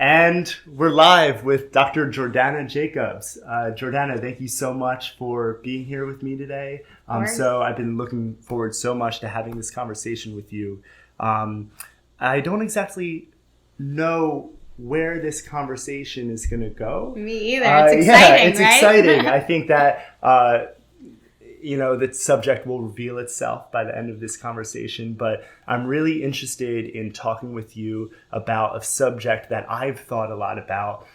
And we're live with Dr. Jordana Jacobs. Jordana, thank you so much for being here with me today. So I've been looking forward so much to having this conversation with you. I don't exactly know where this conversation is going to go. Me either. It's exciting, it's exciting. I think that, the subject will reveal itself by the end of this conversation, but I'm really interested in talking with you about a subject that I've thought a lot about,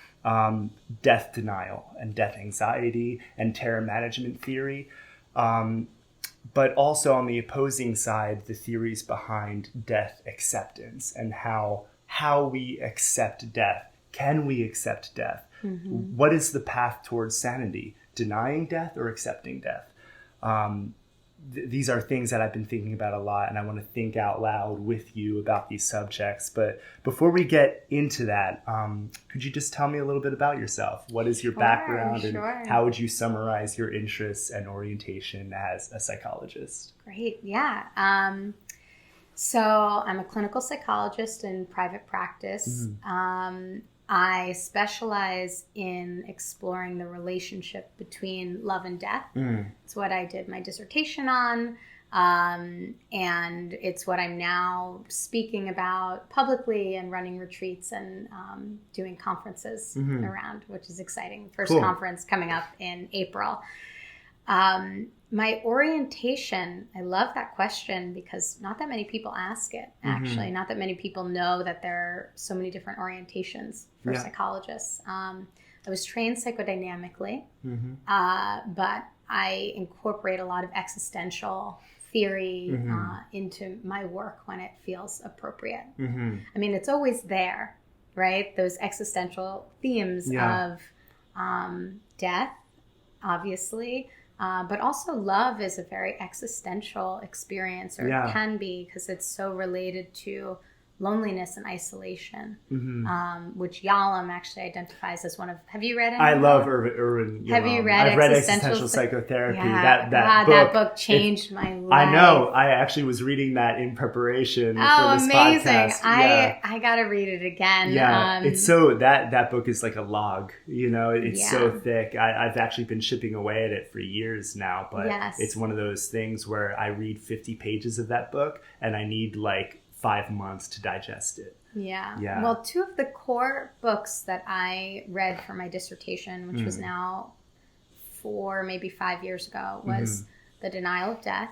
death denial and death anxiety and terror management theory. But also on the opposing side, the theories behind death acceptance and how we accept death. Can we accept death? Mm-hmm. What is the path towards sanity? Denying death or accepting death? These are things that I've been thinking about a lot, and I want to think out loud with you about these subjects. But before we get into that, could you just tell me a little bit about yourself? What is your background, and how would you summarize your interests and orientation as a psychologist? Great, yeah. So I'm a clinical psychologist in private practice. Mm-hmm. I specialize in exploring the relationship between love and death. It's what I did my dissertation on, and it's what I'm now speaking about publicly and running retreats and doing conferences around, which is exciting. First conference coming up in April. My orientation, I love that question because not that many people ask it, actually. Mm-hmm. Not that many people know that there are so many different orientations for psychologists. I was trained psychodynamically, but I incorporate a lot of existential theory into my work when it feels appropriate. Mm-hmm. I mean, it's always there, right? Those existential themes of death, obviously. But also love is a very existential experience, or it can be, because it's so related to loneliness and isolation, which Yalom actually identifies as one of... Have you read it? I love Irwin Yalom. Have you read I've read Existential Psychotherapy. Yeah. That book changed my life. I know. I actually was reading that in preparation for this podcast. I got to read it again. Yeah, it's so... That book is like a log. It's so thick. I've actually been chipping away at it for years now, but it's one of those things where I read 50 pages of that book and I need 5 months to digest it. Yeah. Well, two of the core books that I read for my dissertation, which was now 4, maybe 5 years ago, was The Denial of Death,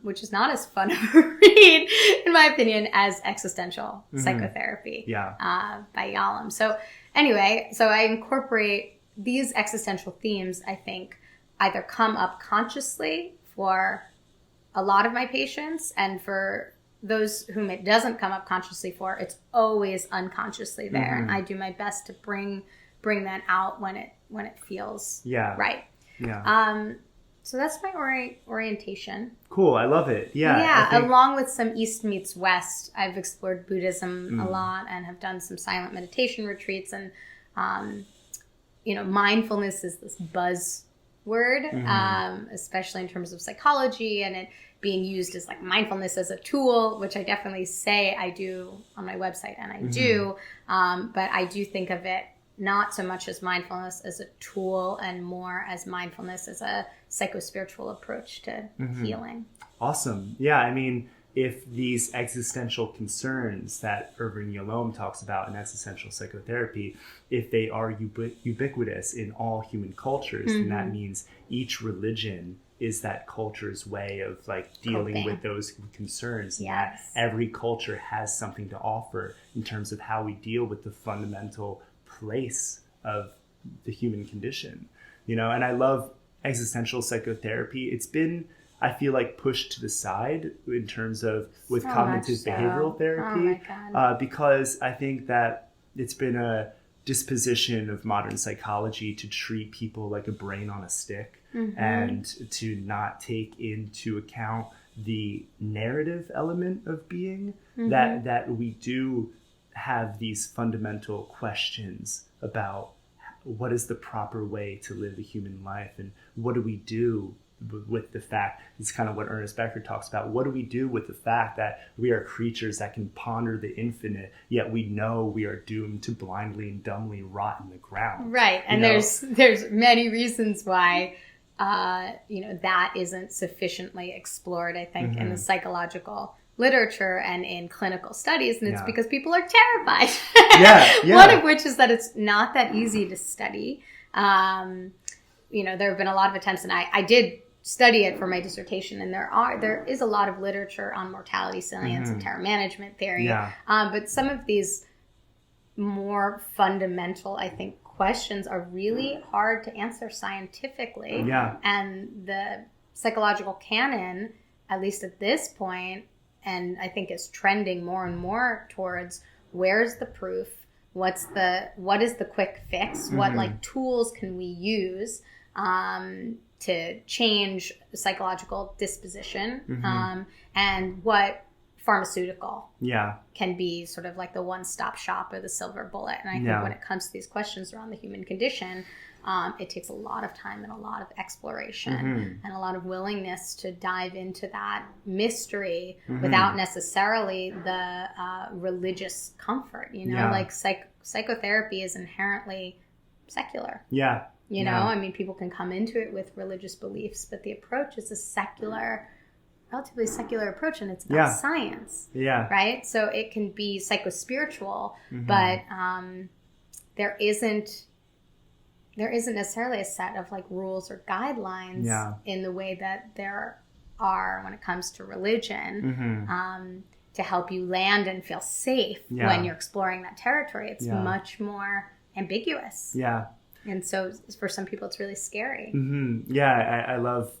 which is not as fun of a read, in my opinion, as Existential Psychotherapy by Yalom. So anyway, I incorporate these existential themes, I think, either come up consciously for a lot of my patients, and for those whom it doesn't come up consciously for, it's always unconsciously there. And I do my best to bring that out when it feels right. Yeah. So that's my orientation. Cool. I love it. Yeah. Along with some East meets West, I've explored Buddhism a lot and have done some silent meditation retreats. And, mindfulness is this buzzword, especially in terms of psychology, and it being used as mindfulness as a tool, which I definitely say I do on my website, and I do. But I do think of it not so much as mindfulness as a tool, and more as mindfulness as a psychospiritual approach to healing. Awesome. Yeah, I mean, if these existential concerns that Irwin Yalom talks about in existential psychotherapy, if they are ubiquitous in all human cultures, then that means each religion is that culture's way of dealing with those concerns. Yes. That every culture has something to offer in terms of how we deal with the fundamental place of the human condition. And I love existential psychotherapy. It's been, I feel pushed to the side in terms of with cognitive behavioral therapy, because I think that it's been a disposition of modern psychology to treat people like a brain on a stick, and to not take into account the narrative element of being, that we do have these fundamental questions about what is the proper way to live a human life, and what do we do with the fact, it's kind of what Ernest Becker talks about. What do we do with the fact that we are creatures that can ponder the infinite, yet we know we are doomed to blindly and dumbly rot in the ground? Right. And there's many reasons why, that isn't sufficiently explored, I think, in the psychological literature and in clinical studies. And it's because people are terrified. One of which is that it's not that easy to study. There have been a lot of attempts, and I did study it for my dissertation, and there is a lot of literature on mortality salience and terror management theory. But some of these more fundamental, I think, questions are really hard to answer scientifically. And the psychological canon, at least at this point, and I think is trending more and more towards where's the proof, what is the quick fix, what tools can we use to change psychological disposition, and what pharmaceutical can be sort of like the one-stop shop or the silver bullet. And I think when it comes to these questions around the human condition, it takes a lot of time and a lot of exploration and a lot of willingness to dive into that mystery without necessarily the religious comfort. Like psychotherapy is inherently secular. I mean, people can come into it with religious beliefs, but the approach is a relatively secular approach, and it's about science. Right? So it can be psychospiritual, but there isn't necessarily a set of like rules or guidelines in the way that there are when it comes to religion to help you land and feel safe when you're exploring that territory. It's much more ambiguous. And so for some people, it's really scary. I love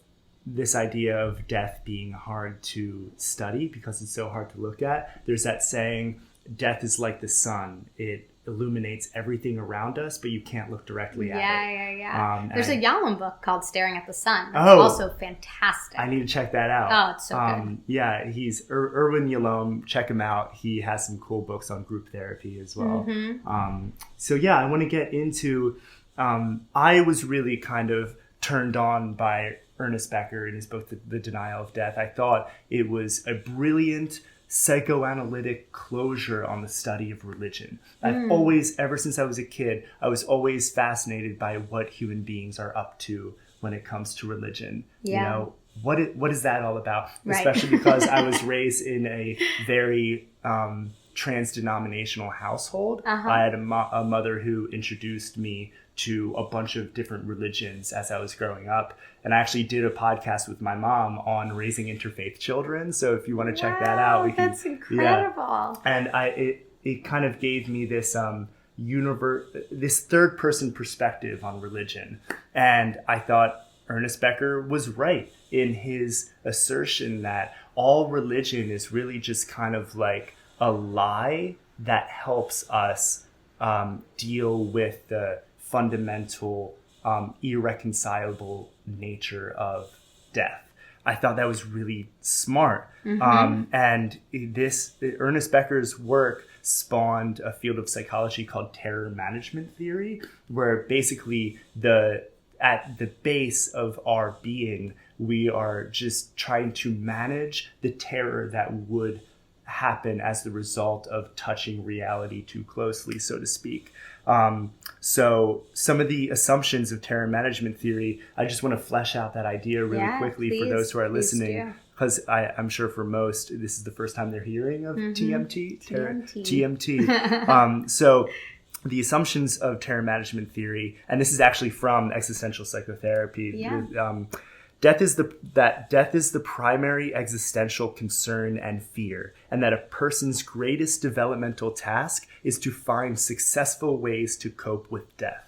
this idea of death being hard to study because it's so hard to look at. There's that saying, death is like the sun. It illuminates everything around us, but you can't look directly at it. There's a Yalom book called Staring at the Sun. That's also fantastic. I need to check that out. Oh, it's so good. He's Erwin Yalom. Check him out. He has some cool books on group therapy as well. I want to get into... I was really kind of turned on by Ernest Becker in his book, The Denial of Death. I thought it was a brilliant psychoanalytic closure on the study of religion. I've always, ever since I was a kid, I was always fascinated by what human beings are up to when it comes to religion. What is that all about? Right. Especially because I was raised in a very trans-denominational household. I had a mother who introduced me to a bunch of different religions as I was growing up. And I actually did a podcast with my mom on raising interfaith children. So if you want to check that out, that's incredible. And it kind of gave me this this third person perspective on religion. And I thought Ernest Becker was right in his assertion that all religion is really just kind of like a lie that helps us deal with the fundamental, irreconcilable nature of death. I thought that was really smart. And Ernest Becker's work spawned a field of psychology called terror management theory, where basically at the base of our being, we are just trying to manage the terror that would happen as the result of touching reality too closely, so to speak. So some of the assumptions of terror management theory, I just want to flesh out that idea really quickly for those who are listening, because I'm sure for most, this is the first time they're hearing of TMT. So the assumptions of terror management theory, and this is actually from existential psychotherapy. Death is the primary existential concern and fear, and that a person's greatest developmental task is to find successful ways to cope with death.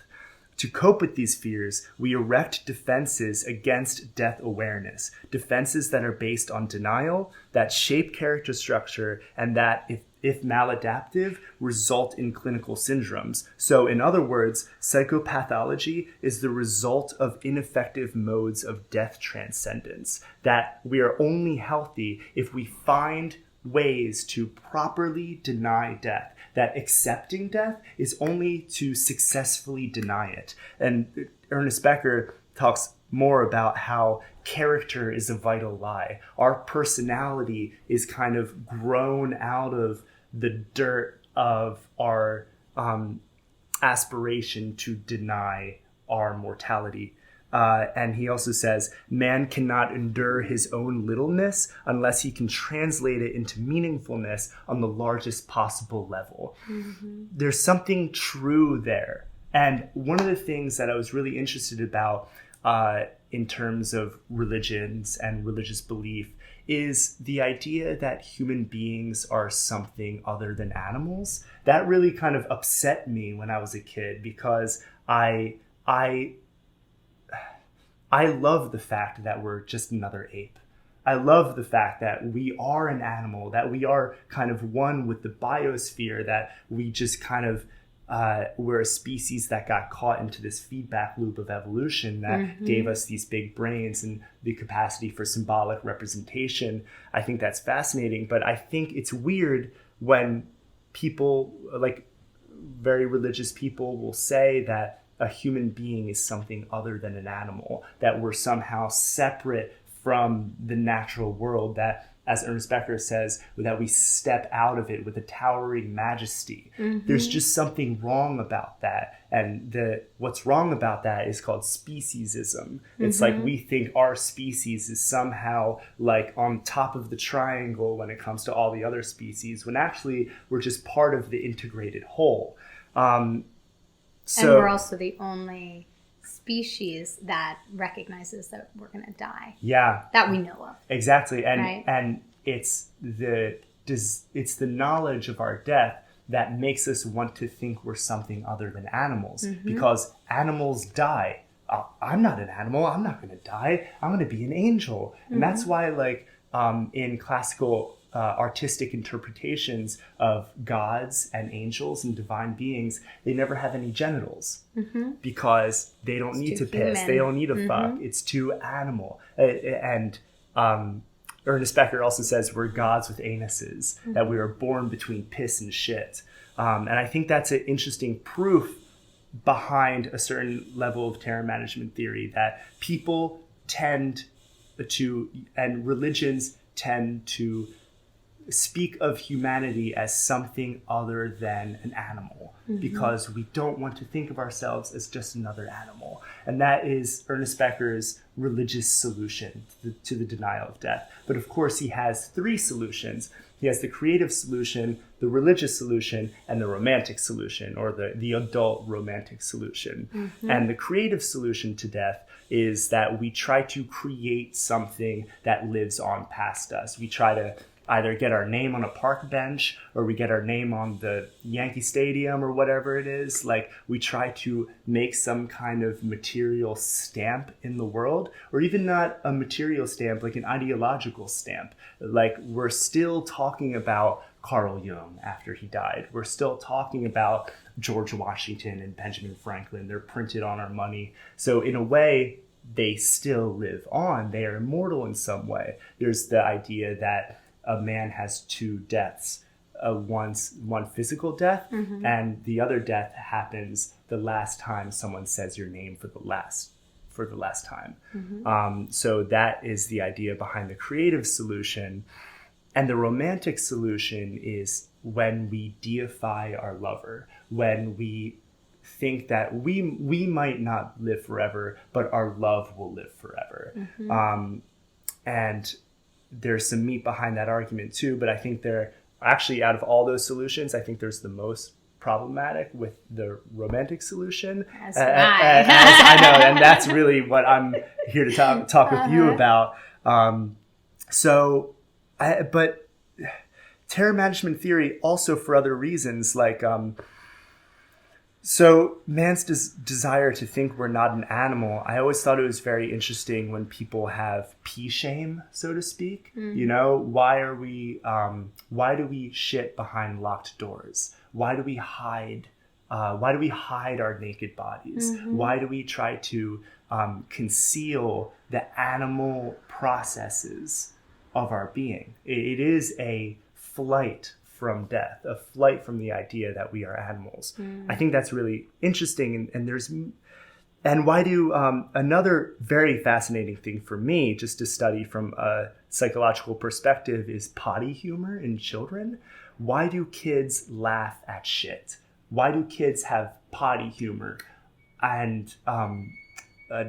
To cope with these fears, we erect defenses against death awareness, defenses that are based on denial, that shape character structure, and that, if maladaptive, result in clinical syndromes. So in other words, psychopathology is the result of ineffective modes of death transcendence, that we are only healthy if we find ways to properly deny death, that accepting death is only to successfully deny it. And Ernest Becker talks more about how character is a vital lie. Our personality is kind of grown out of the dirt of our aspiration to deny our mortality. And he also says, man cannot endure his own littleness unless he can translate it into meaningfulness on the largest possible level. Mm-hmm. There's something true there. And one of the things that I was really interested about in terms of religions and religious belief is the idea that human beings are something other than animals. That really kind of upset me when I was a kid, because I love the fact that we're just another ape. I love the fact that we are an animal, that we are kind of one with the biosphere, that we just kind of, we're a species that got caught into this feedback loop of evolution that mm-hmm. gave us these big brains and the capacity for symbolic representation. I think that's fascinating, but I think it's weird when people, like very religious people, will say that a human being is something other than an animal, that we're somehow separate from the natural world, that, as Ernest Becker says, that we step out of it with a towering majesty. Mm-hmm. There's just something wrong about that. And what's wrong about that is called speciesism. It's mm-hmm. like we think our species is somehow like on top of the triangle when it comes to all the other species, when actually we're just part of the integrated whole. And we're also the only species that recognizes that we're going to die. Yeah. That we know of. Exactly. And right? and it's the knowledge of our death that makes us want to think we're something other than animals. Mm-hmm. Because animals die. I'm not an animal. I'm not going to die. I'm going to be an angel. And mm-hmm. that's why, like, in classical artistic interpretations of gods and angels and divine beings, they never have any genitals mm-hmm. because they don't need to piss. Human. They don't need to mm-hmm. fuck. It's too animal. And Ernest Becker also says we're gods with anuses, mm-hmm. that we were born between piss and shit. And I think that's an interesting proof behind a certain level of terror management theory, that people tend to, and religions tend to, speak of humanity as something other than an animal mm-hmm. because we don't want to think of ourselves as just another animal. And that is Ernest Becker's religious solution to the denial of death. But of course, he has three solutions. He has the creative solution, the religious solution, and the romantic solution, or the adult romantic solution. Mm-hmm. And the creative solution to death is that we try to create something that lives on past us. We try to either get our name on a park bench, or we get our name on the Yankee Stadium, or whatever it is. Like, we try to make some kind of material stamp in the world, or even not a material stamp, like an ideological stamp. Like, we're still talking about Carl Jung after he died. We're still talking about George Washington and Benjamin Franklin. They're printed on our money. So in a way, they still live on. They are immortal in some way. There's the idea that a man has two deaths, one physical death, mm-hmm. and the other death happens the last time someone says your name for the last time. Mm-hmm. So that is the idea behind the creative solution. And the romantic solution is when we deify our lover, when we think that we might not live forever, but our love will live forever. Mm-hmm. And there's some meat behind that argument too, but I think they're actually, out of all those solutions, I think there's the most problematic with the romantic solution. As I know, and that's really what I'm here to talk with you about. But terror management theory also for other reasons, like so man's desire to think we're not an animal. I always thought it was very interesting when people have pee shame, so to speak. Mm. You know, why do we shit behind locked doors? Why do we hide? Why do we hide our naked bodies? Mm-hmm. Why do we try to conceal the animal processes of our being? It is a flight from death, a flight from the idea that we are animals. Mm. I think that's really interesting. And And why do another very fascinating thing for me, just to study from a psychological perspective, is potty humor in children. Why do kids laugh at shit? Why do kids have potty humor? And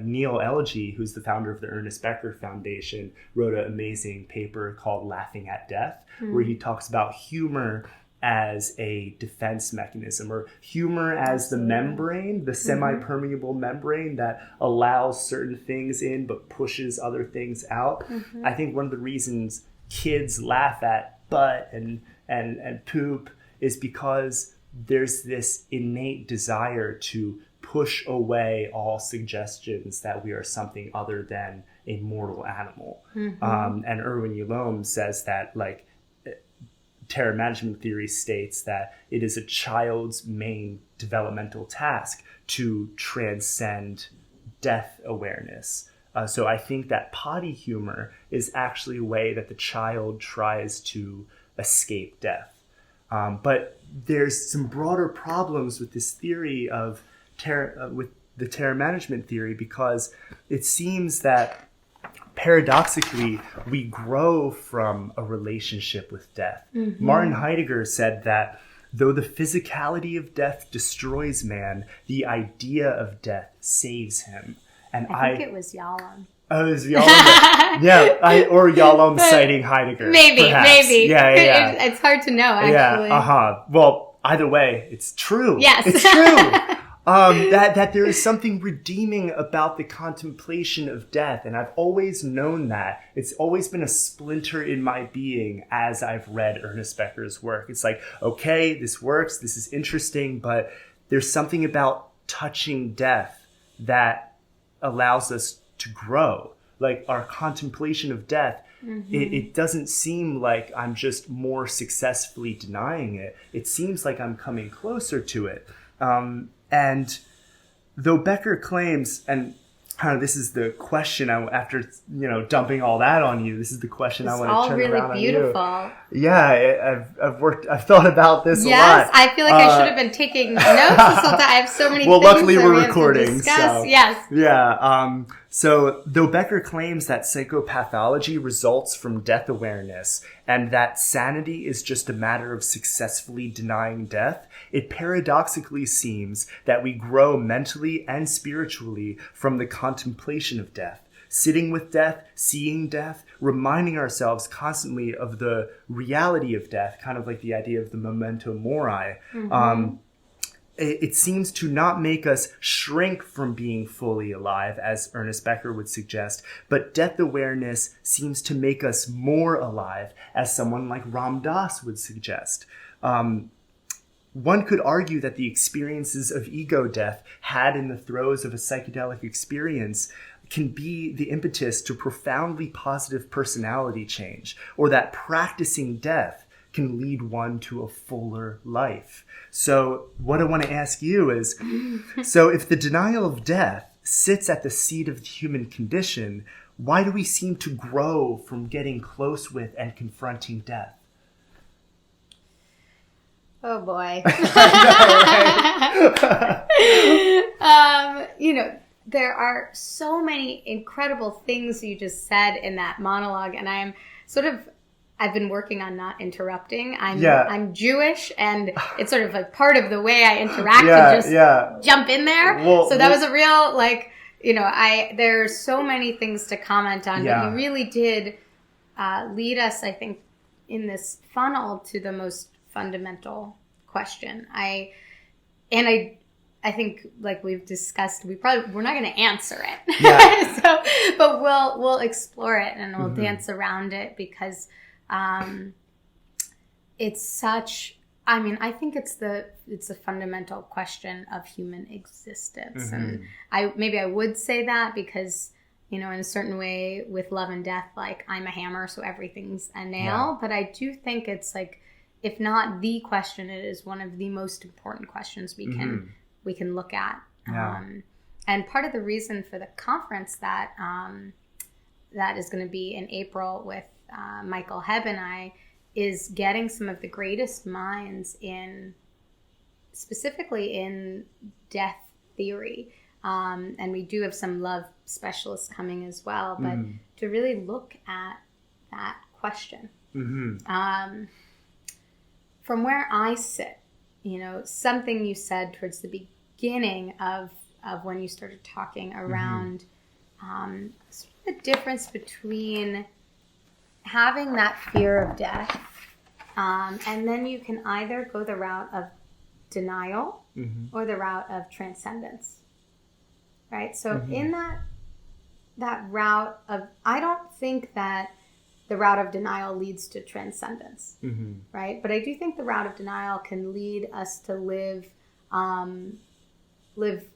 Neil Elgie, who's the founder of the Ernest Becker Foundation, wrote an amazing paper called Laughing at Death, where he talks about humor as a defense mechanism, or humor as the membrane, the semi-permeable membrane that allows certain things in but pushes other things out. I think one of the reasons kids laugh at butt and poop is because there's this innate desire to push away all suggestions that we are something other than a mortal animal. And Erwin Yalom says that, like, terror management theory states that it is a child's main developmental task to transcend death awareness. So I think that potty humor is actually a way that the child tries to escape death. But there's some broader problems with this theory of with the terror management theory, because it seems that paradoxically, we grow from a relationship with death. Martin Heidegger said that though the physicality of death destroys man, the idea of death saves him. And I think it was Yalom. Oh, it was Yalom. Yeah, or Yalom citing Heidegger. Maybe. Yeah. It's hard to know, actually. Yeah, Well, either way, it's true. Yes. It's true. That there is something redeeming about the contemplation of death. And I've always known that. It's always been a splinter in my being as I've read Ernest Becker's work. It's like, okay, this works, this is interesting, but there's something about touching death that allows us to grow. Like our contemplation of death, it doesn't seem like I'm just more successfully denying it. It seems like I'm coming closer to it. And though Becker claims, and kind of this is the question, after dumping all that on you, this is the question I want to turn really around beautiful. on you. Yeah, I've thought about this a lot. Yes, I feel like I should have been taking notes this whole time. I have so many things luckily that we're we have recording. to discuss. Yes. Yeah. So though Becker claims that psychopathology results from death awareness and that sanity is just a matter of successfully denying death, it paradoxically seems that we grow mentally and spiritually from the contemplation of death. Sitting with death, seeing death, reminding ourselves constantly of the reality of death, kind of like the idea of the memento mori. It seems to not make us shrink from being fully alive, as Ernest Becker would suggest, but death awareness seems to make us more alive, as someone like Ram Dass would suggest. One could argue that the experiences of ego death had in the throes of a psychedelic experience can be the impetus to profoundly positive personality change, or that practicing death can lead one to a fuller life. So what I want to ask you is, so if the denial of death sits at the seat of the human condition, why do we seem to grow from getting close with and confronting death? Oh boy. I know, right? There are so many incredible things you just said in that monologue, and I've been working on not interrupting. I'm Jewish, and it's sort of like part of the way I interact to just jump in there. So that was a real, there's so many things to comment on, but you really did lead us, I think, in this funnel to the most fundamental question. I think, like we've discussed, we're not going to answer it. Yeah. But we'll explore it and we'll dance around it, because it's such. I mean, I think it's a fundamental question of human existence, and I would say that because in a certain way with love and death, like I'm a hammer, so everything's a nail. Yeah. But I do think it's like, if not the question, it is one of the most important questions we can look at. Yeah. And part of the reason for the conference that is going to be in April with Michael Hebb and I is getting some of the greatest minds specifically in death theory, And we do have some love specialists coming as well, but to really look at that question. From where I sit, something you said towards the beginning of when you started talking around sort of the difference between having that fear of death, and then you can either go the route of denial or the route of transcendence, right? So in that route of, I don't think that the route of denial leads to transcendence, right? But I do think the route of denial can lead us to live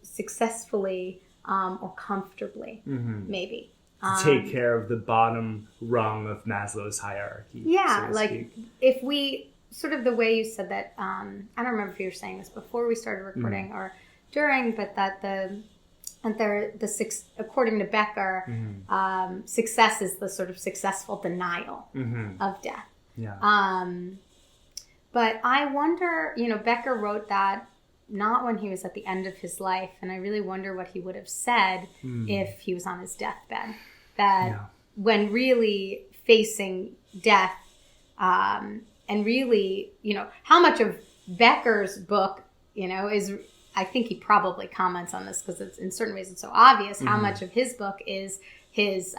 successfully or comfortably, maybe. To take care of the bottom rung of Maslow's hierarchy. Yeah, so like speak. If we, sort of the way you said that, I don't remember if you were saying this before we started recording or during, but that according to Becker, success is the sort of successful denial of death. Yeah. But I wonder, Becker wrote that not when he was at the end of his life, and I really wonder what he would have said if he was on his deathbed. That when really facing death, and really, how much of Becker's book, is, I think he probably comments on this because it's, in certain ways it's so obvious, how much of his book is his,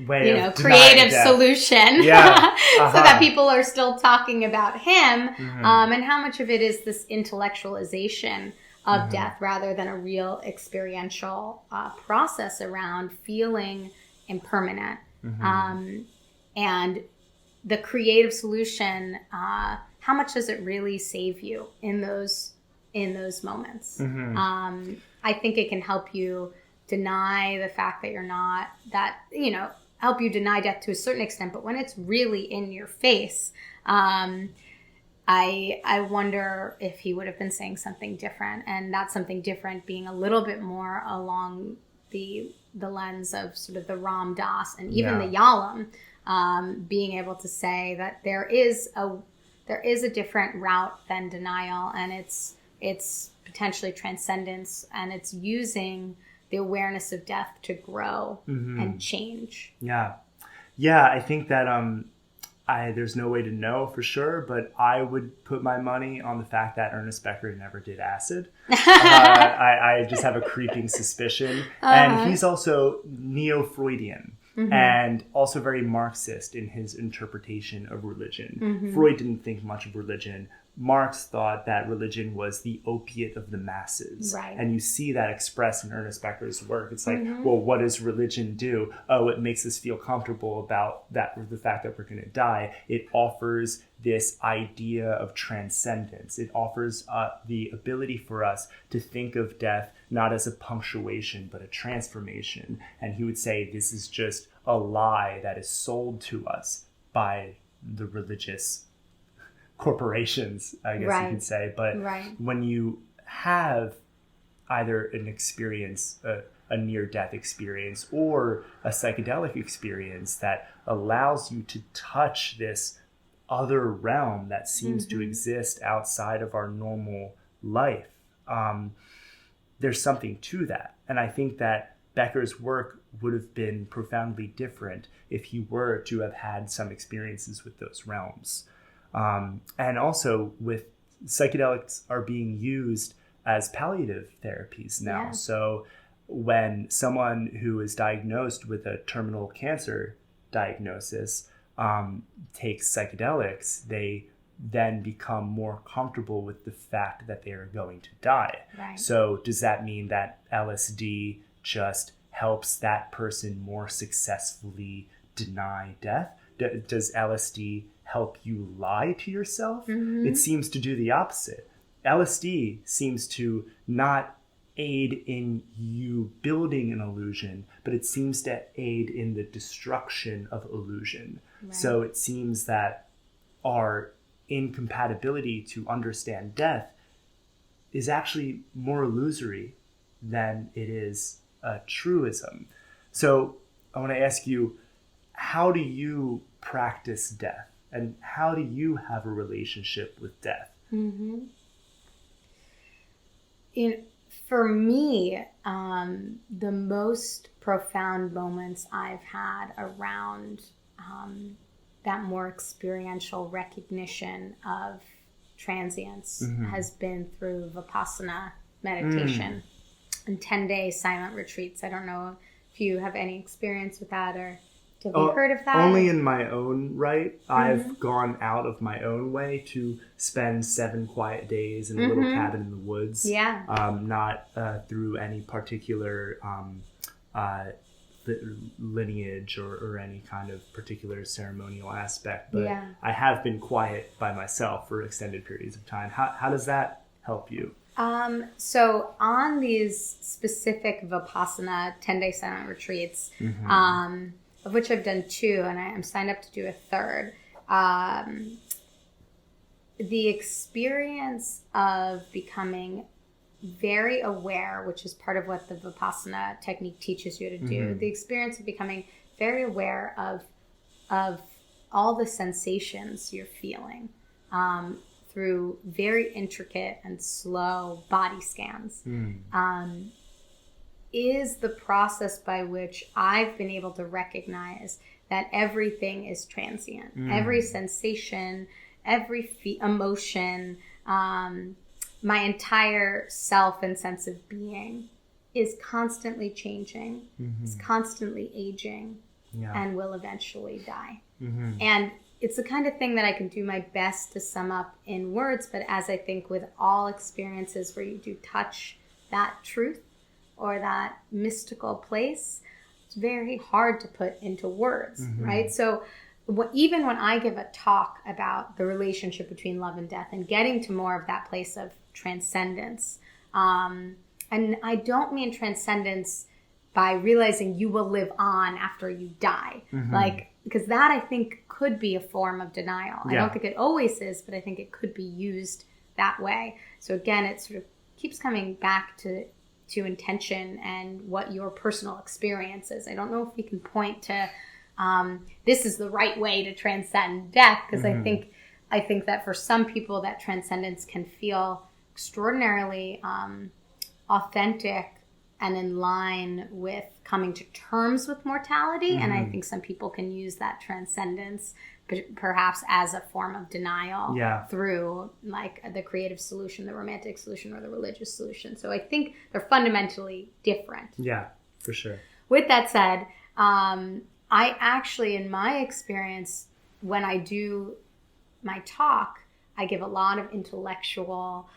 creative solution, so that people are still talking about him, and how much of it is this intellectualization of death rather than a real experiential process around feeling impermanent, and the creative solution. How much does it really save you in those moments? I think it can help you deny the fact that you're not that, help you deny death to a certain extent. But when it's really in your face, I wonder if he would have been saying something different, and that's something different being a little bit more along the lens of sort of the Ram Dass and even the Yalom, being able to say that there is a different route than denial, and it's potentially transcendence, and it's using the awareness of death to grow and change. Yeah, I think that there's no way to know for sure, but I would put my money on the fact that Ernest Becker never did acid. I just have a creeping suspicion. And he's also neo-Freudian and also very Marxist in his interpretation of religion. Freud didn't think much of religion. Marx thought that religion was the opiate of the masses. Right. And you see that expressed in Ernest Becker's work. It's like, well, what does religion do? Oh, it makes us feel comfortable about the fact that we're going to die. It offers this idea of transcendence. It offers the ability for us to think of death not as a punctuation, but a transformation. And he would say this is just a lie that is sold to us by the religious corporations, I guess you could say. But when you have either an experience, a near-death experience, or a psychedelic experience that allows you to touch this other realm that seems to exist outside of our normal life, there's something to that. And I think that Becker's work would have been profoundly different if he were to have had some experiences with those realms. And also, with psychedelics are being used as palliative therapies now. Yeah. So when someone who is diagnosed with a terminal cancer diagnosis takes psychedelics, they then become more comfortable with the fact that they are going to die. Right. So does that mean that LSD just helps that person more successfully deny death? Does LSD help you lie to yourself? It seems to do the opposite. LSD seems to not aid in you building an illusion, but it seems to aid in the destruction of illusion. Right. So it seems that our incompatibility to understand death is actually more illusory than it is a truism. So I want to ask you, how do you practice death? And how do you have a relationship with death? For me, the most profound moments I've had around that more experiential recognition of transience has been through Vipassana meditation and 10-day silent retreats. I don't know if you have any experience with that, or have you heard of that? Only in my own right. I've gone out of my own way to spend 7 quiet days in a little cabin in the woods. Yeah. Not through any particular lineage or any kind of particular ceremonial aspect. But I have been quiet by myself for extended periods of time. How does that help you? So on these specific Vipassana 10-day silent retreats, of which I've done 2, and I'm signed up to do a 3rd, the experience of becoming very aware, which is part of what the Vipassana technique teaches you to do, the experience of becoming very aware of all the sensations you're feeling through very intricate and slow body scans, is the process by which I've been able to recognize that everything is transient. Every sensation, every emotion, my entire self and sense of being is constantly changing, is constantly aging, and will eventually die. And it's the kind of thing that I can do my best to sum up in words, but as I think with all experiences where you do touch that truth or that mystical place, it's very hard to put into words, right? So even when I give a talk about the relationship between love and death and getting to more of that place of transcendence, and I don't mean transcendence by realizing you will live on after you die, because that I think could be a form of denial. I don't think it always is, but I think it could be used that way. So again, it sort of keeps coming back to intention and what your personal experience is. I don't know if we can point to this is the right way to transcend death, because I think that for some people that transcendence can feel extraordinarily authentic and in line with coming to terms with mortality. And I think some people can use that transcendence perhaps as a form of denial through like the creative solution, the romantic solution, or the religious solution. So I think they're fundamentally different. Yeah, for sure. With that said, I actually, in my experience, when I do my talk, I give a lot of intellectual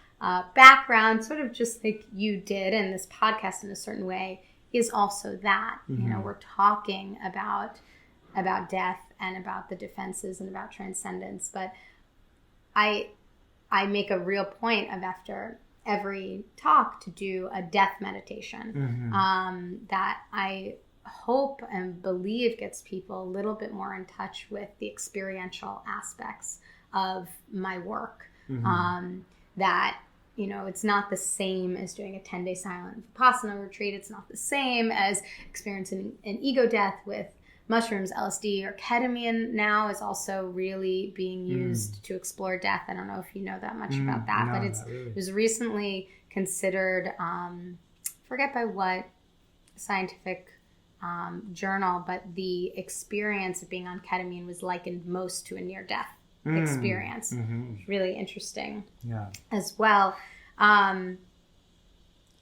background, sort of just like you did in this podcast in a certain way, is also that. You know, we're talking about death and about the defenses and about transcendence. But I make a real point of after every talk to do a death meditation that I hope and believe gets people a little bit more in touch with the experiential aspects of my work. That, you know, it's not the same as doing a 10-day silent Vipassana retreat. It's not the same as experiencing an ego death with mushrooms, LSD, or ketamine now is also really being used to explore death. I don't know if you know that much about that, but it was recently considered, forget by what scientific journal, but the experience of being on ketamine was likened most to a near-death experience. Really interesting as well.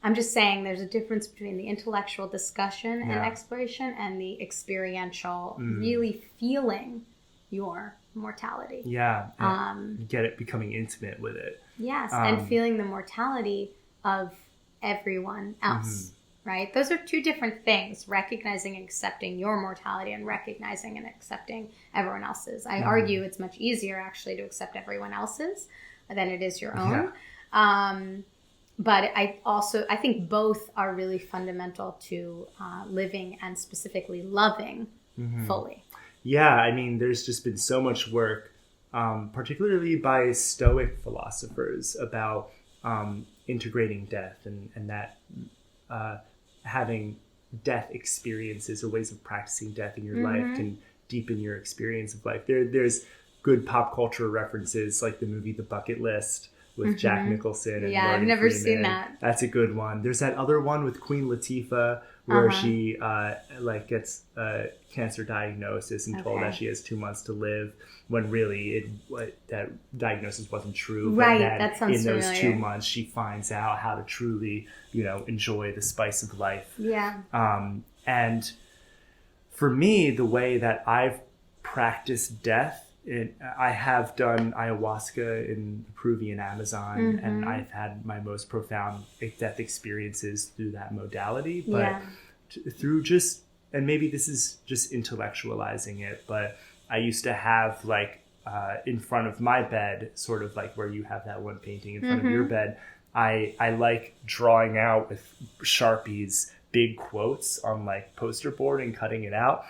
I'm just saying there's a difference between the intellectual discussion and exploration and the experiential really feeling your mortality. Get it, becoming intimate with it. Yes, and feeling the mortality of everyone else. Right? Those are 2 different things, recognizing and accepting your mortality and recognizing and accepting everyone else's. I argue it's much easier actually to accept everyone else's than it is your own. But I think both are really fundamental to living and specifically loving fully. Yeah, I mean, there's just been so much work, particularly by Stoic philosophers, about integrating death and that having death experiences or ways of practicing death in your life can deepen your experience of life. There's good pop culture references like the movie The Bucket List, with Jack Nicholson and Yeah, Morgan I've never Freeman. seen that. That's a good one. There's that other one with Queen Latifah where she gets a cancer diagnosis and told that she has 2 months to live, when really that diagnosis wasn't true. Right, but then that sounds in those familiar. 2 months, she finds out how to truly, enjoy the spice of life. Yeah. And for me, the way that I've practiced death, I have done ayahuasca in the Peruvian Amazon, and I've had my most profound death experiences through that modality. But through just, and maybe this is just intellectualizing it, but I used to have in front of my bed, sort of like where you have that one painting in front of your bed, I like drawing out with Sharpies big quotes on poster board and cutting it out.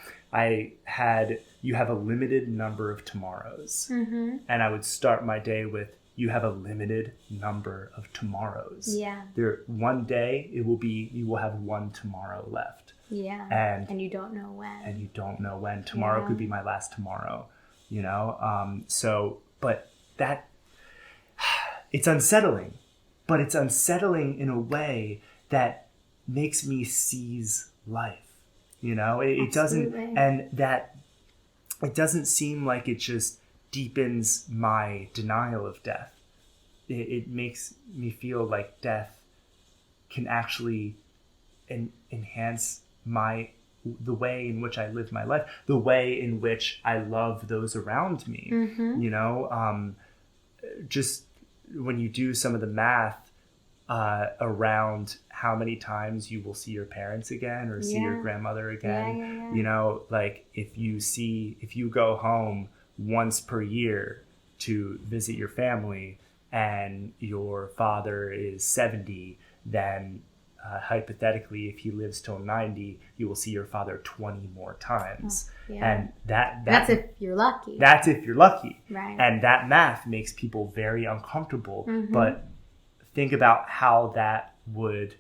You have a limited number of tomorrows. And I would start my day with, you have a limited number of tomorrows. Yeah. One day you will have one tomorrow left. Yeah. And you don't know when. And you don't know when. Tomorrow could be my last tomorrow, but that, it's unsettling, but it's unsettling in a way that makes me seize life. It doesn't, and that it doesn't seem like it just deepens my denial of death. It makes me feel like death can actually enhance the way in which I live my life, the way in which I love those around me. Just when you do some of the math around how many times you will see your parents again or see your grandmother again, if you go home once per year to visit your family and your father is 70, then hypothetically, if he lives till 90, you will see your father 20 more times. And that's if you're lucky. That's if you're lucky. Right. And that math makes people very uncomfortable. But think about how that would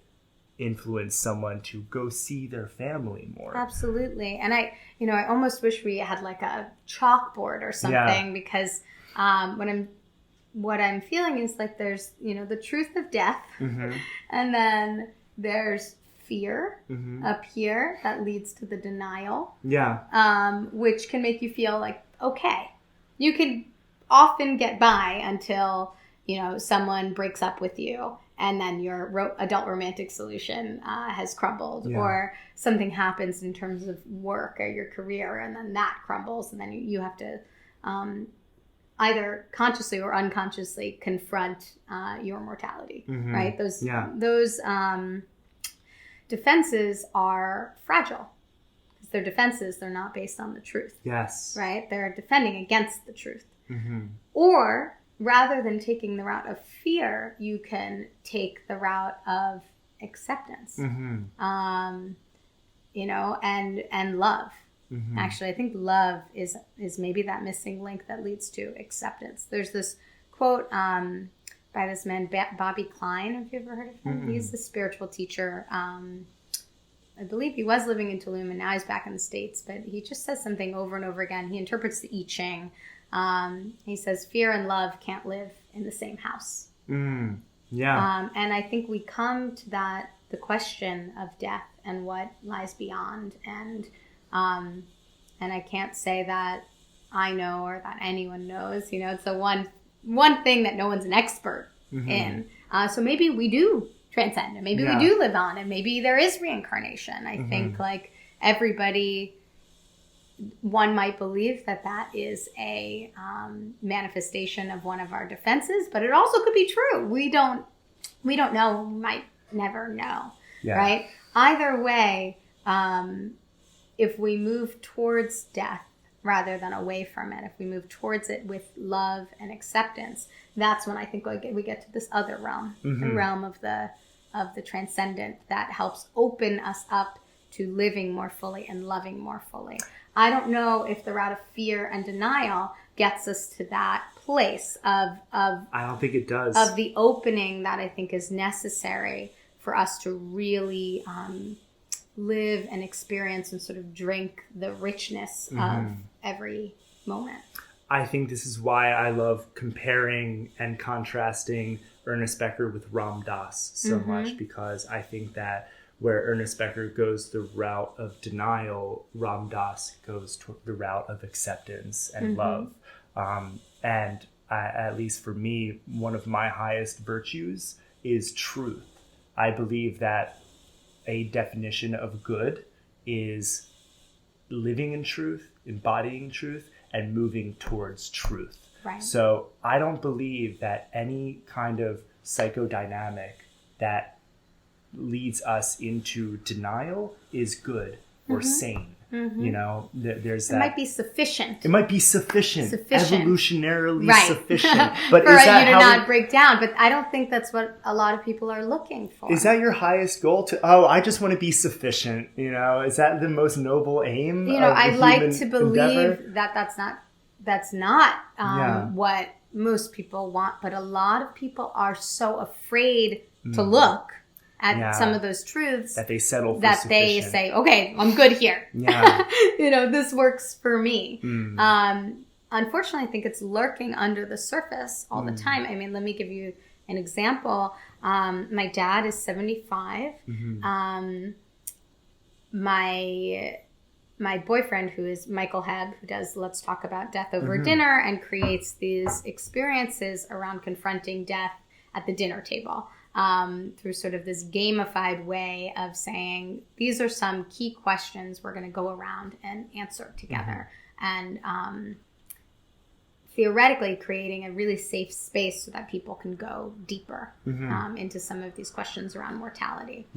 influence someone to go see their family more. Absolutely. And I almost wish we had a chalkboard or something, because what I'm feeling is there's, the truth of death, and then there's fear up here that leads to the denial. Which can make you feel okay, you can often get by until, someone breaks up with you, and then your adult romantic solution has crumbled, or something happens in terms of work or your career, and then that crumbles, and then you have to either consciously or unconsciously confront your mortality, right? Those defenses are fragile. Because they're defenses, they're not based on the truth. Yes. Right? They're defending against the truth. Or rather than taking the route of fear, you can take the route of acceptance, and love. Actually, I think love is maybe that missing link that leads to acceptance. There's this quote by this man, Bobby Klein. Have you ever heard of him? He's a spiritual teacher. I believe he was living in Tulum, and now he's back in the States. But he just says something over and over again. He interprets the I Ching. He says, fear and love can't live in the same house. And I think we come to the question of death and what lies beyond. And I can't say that I know or that anyone knows. It's the one thing that no one's an expert in. So maybe we do transcend, and maybe we do live on, and maybe there is reincarnation. I think everybody, one might believe that is a manifestation of one of our defenses, but it also could be true. We don't know. We might never know, right? Either way, if we move towards death rather than away from it, if we move towards it with love and acceptance, that's when I think we get to this other realm, the realm of the transcendent, that helps open us up to living more fully and loving more fully. I don't know if the route of fear and denial gets us to that place of I don't think it does. Of the opening that I think is necessary for us to really live and experience and sort of drink the richness of every moment. I think this is why I love comparing and contrasting Ernest Becker with Ram Dass so much, because I think that where Ernest Becker goes the route of denial, Ram Dass goes the route of acceptance and love. And at least for me, one of my highest virtues is truth. I believe that a definition of good is living in truth, embodying truth, and moving towards truth. Right. So I don't believe that any kind of psychodynamic that leads us into denial is good or sane. You know, there's that. It might be sufficient. It might be sufficient. Evolutionarily sufficient. But for is that you to not break down. But I don't think that's what a lot of people are looking for. Is that your highest goal? I just want to be sufficient. You know, is that the most noble aim? You know, I'd like to believe that that's not what most people want. But a lot of people are so afraid to look at some of those truths that they settle for that sufficient. They say, okay, I'm good here. You know, this works for me. Unfortunately, I think it's lurking under the surface all the time. I mean, let me give you an example. My dad is 75. My boyfriend, who is Michael Hebb, who does Let's Talk About Death Over Dinner and creates these experiences around confronting death at the dinner table. Through sort of this gamified way of saying, these are some key questions we're going to go around and answer together. And theoretically creating a really safe space so that people can go deeper into some of these questions around mortality.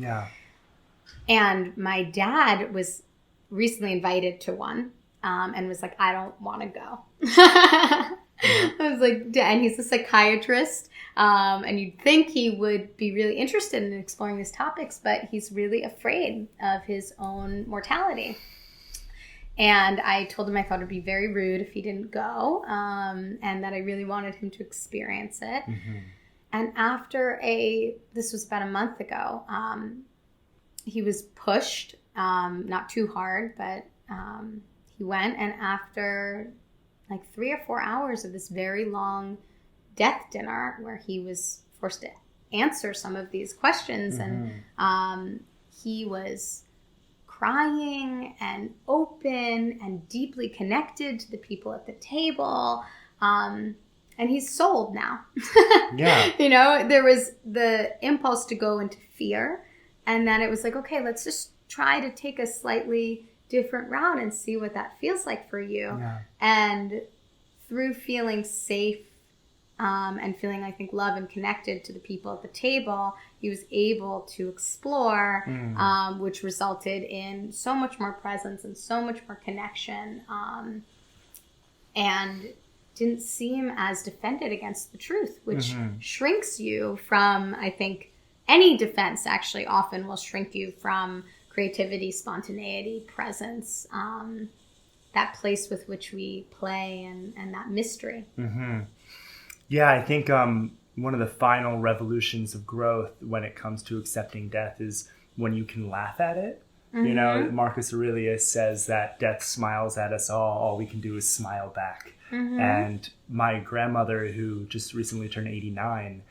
And my dad was recently invited to one and was like, I don't want to go. I was like, and he's a psychiatrist. And you'd think he would be really interested in exploring these topics, but he's really afraid of his own mortality. And I told him I thought it'd be very rude if he didn't go, and that I really wanted him to experience it. And after this was about a month ago, he was pushed, not too hard, but he went. And after like 3 or 4 hours of this very long death dinner where he was forced to answer some of these questions, and he was crying and open and deeply connected to the people at the table, and he's sold now. You know, there was the impulse to go into fear, and then it was like, okay, let's just try to take a slightly different route and see what that feels like for you. And through feeling safe and feeling, I think, love and connected to the people at the table, he was able to explore, which resulted in so much more presence and so much more connection, and didn't seem as defended against the truth, which shrinks you from, I think, any defense actually often will shrink you from creativity, spontaneity, presence, that place with which we play and that mystery. Yeah, I think one of the final revolutions of growth when it comes to accepting death is when you can laugh at it. You know, Marcus Aurelius says that death smiles at us all we can do is smile back. And my grandmother, who just recently turned 89,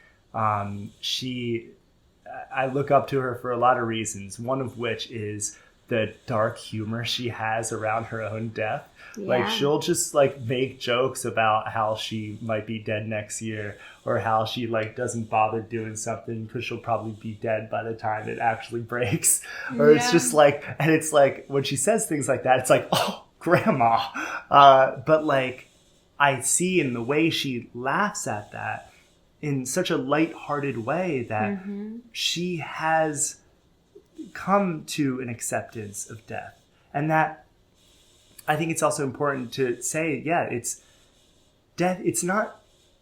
I look up to her for a lot of reasons, one of which is the dark humor she has around her own death. Like, she'll just like make jokes about how she might be dead next year, or how she like doesn't bother doing something because she'll probably be dead by the time it actually breaks. Or it's just like, and it's like when she says things like that, it's like, oh, grandma. But like, I see in the way she laughs at that in such a lighthearted way that she has come to an acceptance of death. And that, I think it's also important to say, it's death. It's not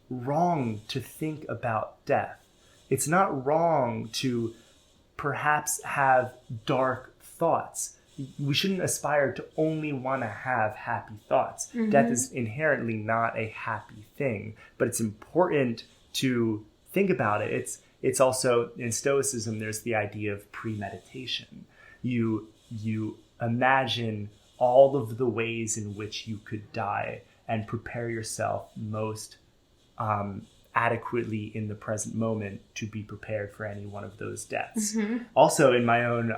wrong to think about death. It's not wrong to perhaps have dark thoughts. We shouldn't aspire to only want to have happy thoughts. Death is inherently not a happy thing, but it's important to think about it. It's also, in Stoicism, there's the idea of premeditation. You imagine all of the ways in which you could die, and prepare yourself most adequately in the present moment to be prepared for any one of those deaths. Also, in my own,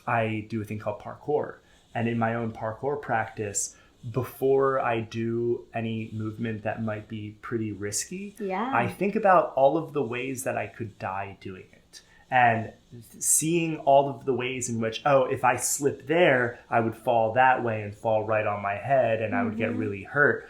I do a thing called parkour. And in my own parkour practice, before I do any movement that might be pretty risky, I think about all of the ways that I could die doing it. And seeing all of the ways in which, if I slip there, I would fall that way and fall right on my head and I would get really hurt.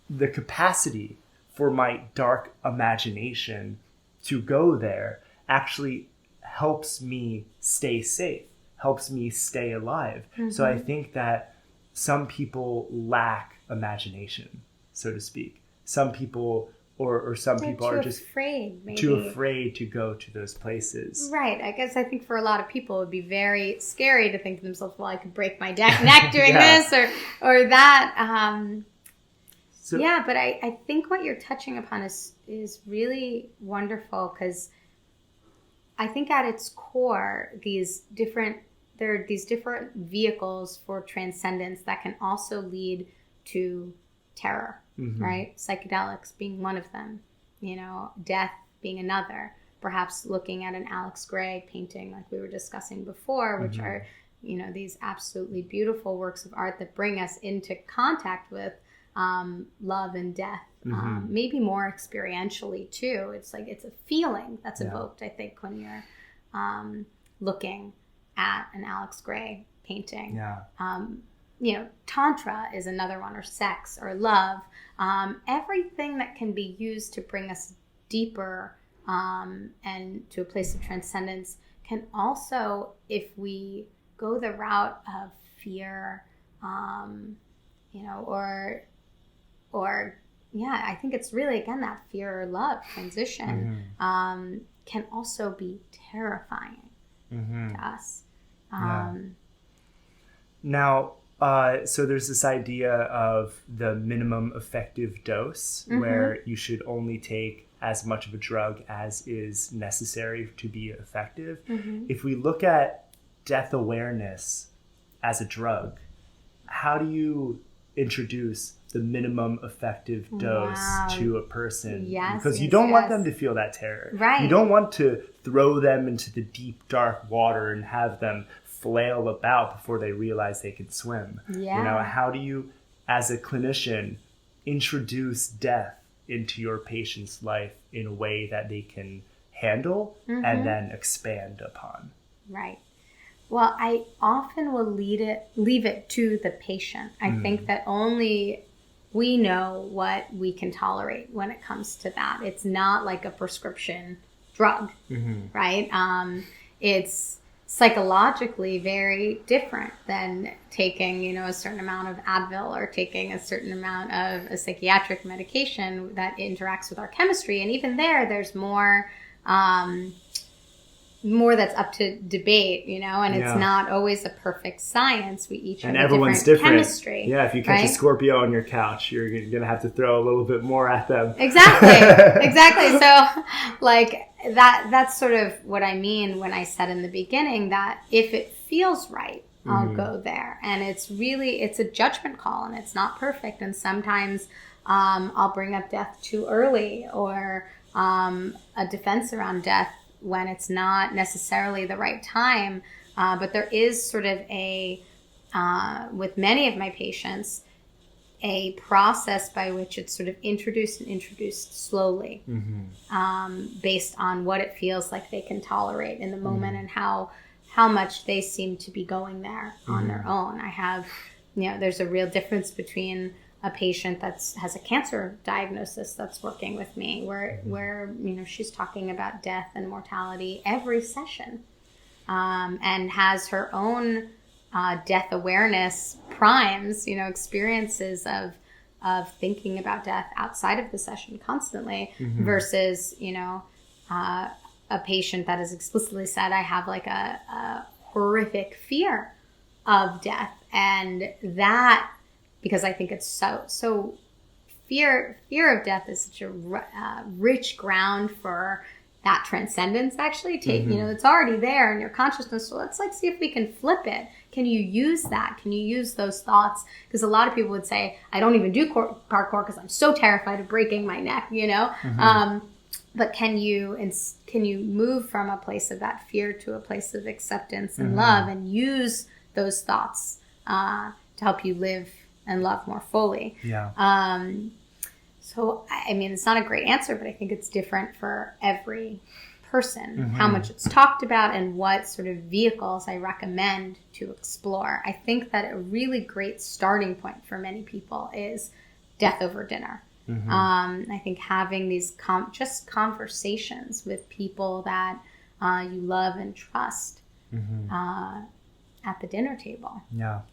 The capacity for my dark imagination to go there actually helps me stay safe, helps me stay alive. So I think that some people lack imagination, so to speak. Some people or some people are just too afraid to go to those places. Right. I think for a lot of people, it would be very scary to think to themselves, well, I could break my neck doing this or that. But I think what you're touching upon is really wonderful, because I think at its core, there are these different vehicles for transcendence that can also lead to terror, right? Psychedelics being one of them, death being another. Perhaps looking at an Alex Grey painting like we were discussing before, which are, these absolutely beautiful works of art that bring us into contact with love and death, maybe more experientially too. It's like it's a feeling that's evoked, I think, when you're looking at an Alex Grey painting. Tantra is another one, or sex, or love. Everything that can be used to bring us deeper and to a place of transcendence can also, if we go the route of fear, I think it's really, again, that fear or love transition can also be terrifying to us. Now, so there's this idea of the minimum effective dose, where you should only take as much of a drug as is necessary to be effective. If we look at death awareness as a drug, how do you introduce the minimum effective dose to a person? Because you don't want them to feel that terror. Right. You don't want to throw them into the deep, dark water and have them flail about before they realize they can swim. How do you, as a clinician, introduce death into your patient's life in a way that they can handle and then expand upon? Right. Well, I often will leave it to the patient. I think that only we know what we can tolerate when it comes to that. It's not like a prescription drug, right? It's psychologically very different than taking, a certain amount of Advil or taking a certain amount of a psychiatric medication that interacts with our chemistry. And even there's more that's up to debate, and it's not always a perfect science. We each have everyone's different chemistry. Yeah, if you catch a Scorpio on your couch, you're going to have to throw a little bit more at them. Exactly. So, that's sort of what I mean when I said in the beginning that if it feels right, I'll go there. And it's a judgment call, and it's not perfect. And sometimes I'll bring up death too early, or a defense around death when it's not necessarily the right time. But there is sort of with many of my patients, a process by which it's sort of introduced slowly, based on what it feels like they can tolerate in the moment and how much they seem to be going there on their own. I have, there's a real difference between a patient that has a cancer diagnosis that's working with me, where she's talking about death and mortality every session, and has her own death awareness primes, experiences of thinking about death outside of the session constantly, versus a patient that has explicitly said, I have like a horrific fear of death, and that, because I think it's so fear of death is such a rich ground for that transcendence actually it's already there in your consciousness. So let's see if we can flip it. Can you use that? Can you use those thoughts? Because a lot of people would say, I don't even do parkour because I'm so terrified of breaking my neck, but can you move from a place of that fear to a place of acceptance and love, and use those thoughts to help you live and love more fully? Yeah. So, I mean, it's not a great answer, but I think it's different for every person, how much it's talked about and what sort of vehicles I recommend to explore. I think that a really great starting point for many people is death over dinner. I think having these just conversations with people that you love and trust at the dinner table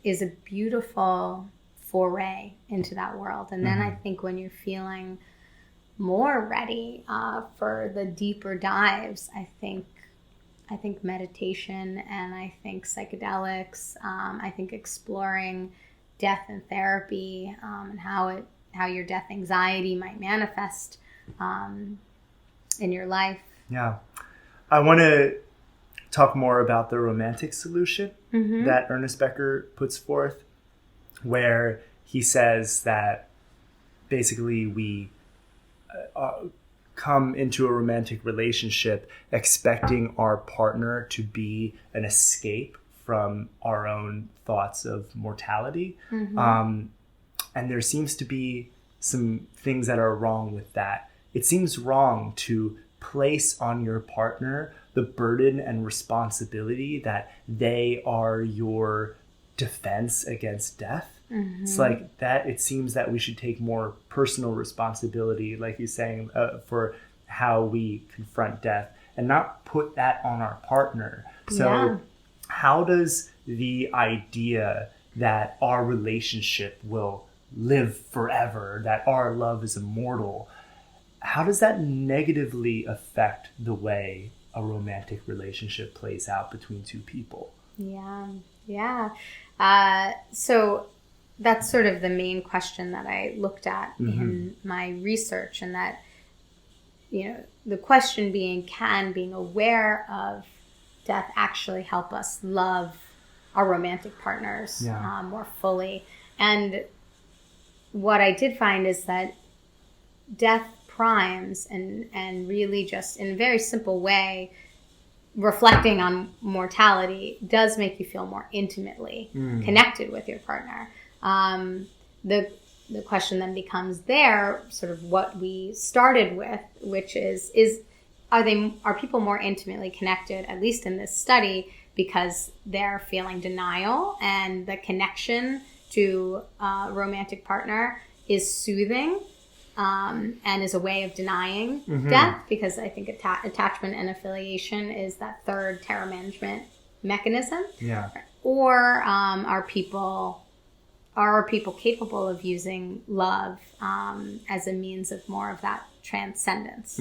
is a beautiful foray into that world. And then I think when you're feeling more ready for the deeper dives, I think meditation, and I think psychedelics, I think exploring death and therapy, and how your death anxiety might manifest in your life. Yeah. I want to talk more about the romantic solution that Ernest Becker puts forth, where he says that basically we come into a romantic relationship expecting our partner to be an escape from our own thoughts of mortality. And there seems to be some things that are wrong with that. It seems wrong to place on your partner the burden and responsibility that they are your defense against death. It's like that. It seems that we should take more personal responsibility, like you're saying, for how we confront death, and not put that on our partner. So how does the idea that our relationship will live forever, that our love is immortal, how does that negatively affect the way a romantic relationship plays out between two people? So that's sort of the main question that I looked at in my research, and that, the question being, can being aware of death actually help us love our romantic partners more fully? And what I did find is that death primes and really just in a very simple way, reflecting on mortality does make you feel more intimately connected with your partner. The question then becomes there, sort of what we started with, which is are people more intimately connected, at least in this study, because they're feeling denial and the connection to a romantic partner is soothing, and is a way of denying death, because I think attachment and affiliation is that third terror management mechanism. Or are people capable of using love as a means of more of that transcendence?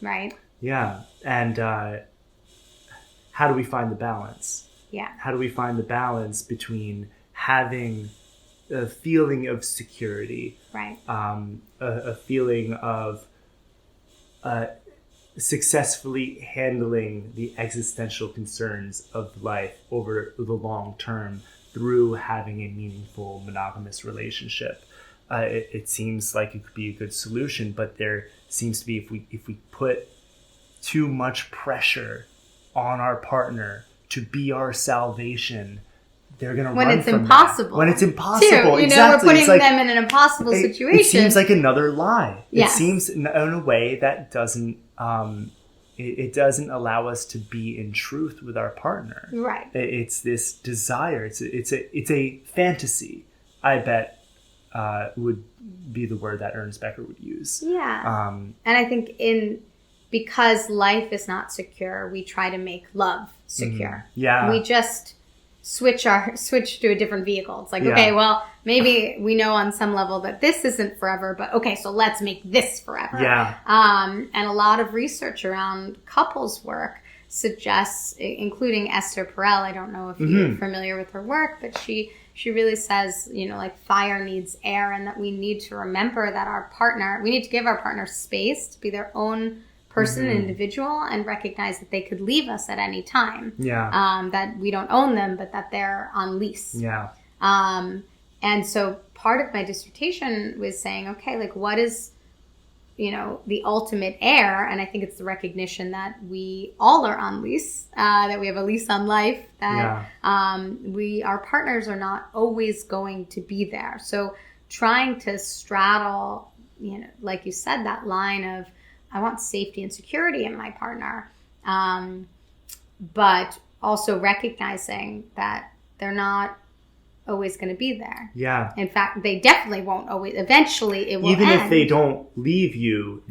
Right? Yeah. And how do we find the balance? How do we find the balance between having a feeling of security, right? A feeling of successfully handling the existential concerns of life over the long term through having a meaningful monogamous relationship. It seems like it could be a good solution, but there seems to be, if we put too much pressure on our partner to be our salvation, they're going to run from impossible. That. When it's impossible. Too. Exactly. We're putting them in an impossible situation. It seems like another lie. Yes. It seems in a way that doesn't, it doesn't allow us to be in truth with our partner. Right. It's this desire. It's a fantasy, I bet, would be the word that Ernest Becker would use. Yeah. And I think because life is not secure, we try to make love secure. Yeah. We just switch to a different vehicle. It's like, okay, well, maybe we know on some level that this isn't forever, but okay, so let's make this forever. Yeah. And a lot of research around couples work suggests, including Esther Perel, I don't know if you're familiar with her work, but she really says, like fire needs air, and that we need to remember that we need to give our partner space to be their own person, individual, and recognize that they could leave us at any time. Yeah. That we don't own them, but that they're on lease. Yeah. And so part of my dissertation was saying, okay, like what is, the ultimate heir? And I think it's the recognition that we all are on lease, that we have a lease on life, that our partners are not always going to be there. So trying to straddle, like you said, that line of, I want safety and security in my partner, but also recognizing that they're not always going to be there. Yeah. In fact, they definitely won't always. Eventually, it will Even end. if they don't leave you,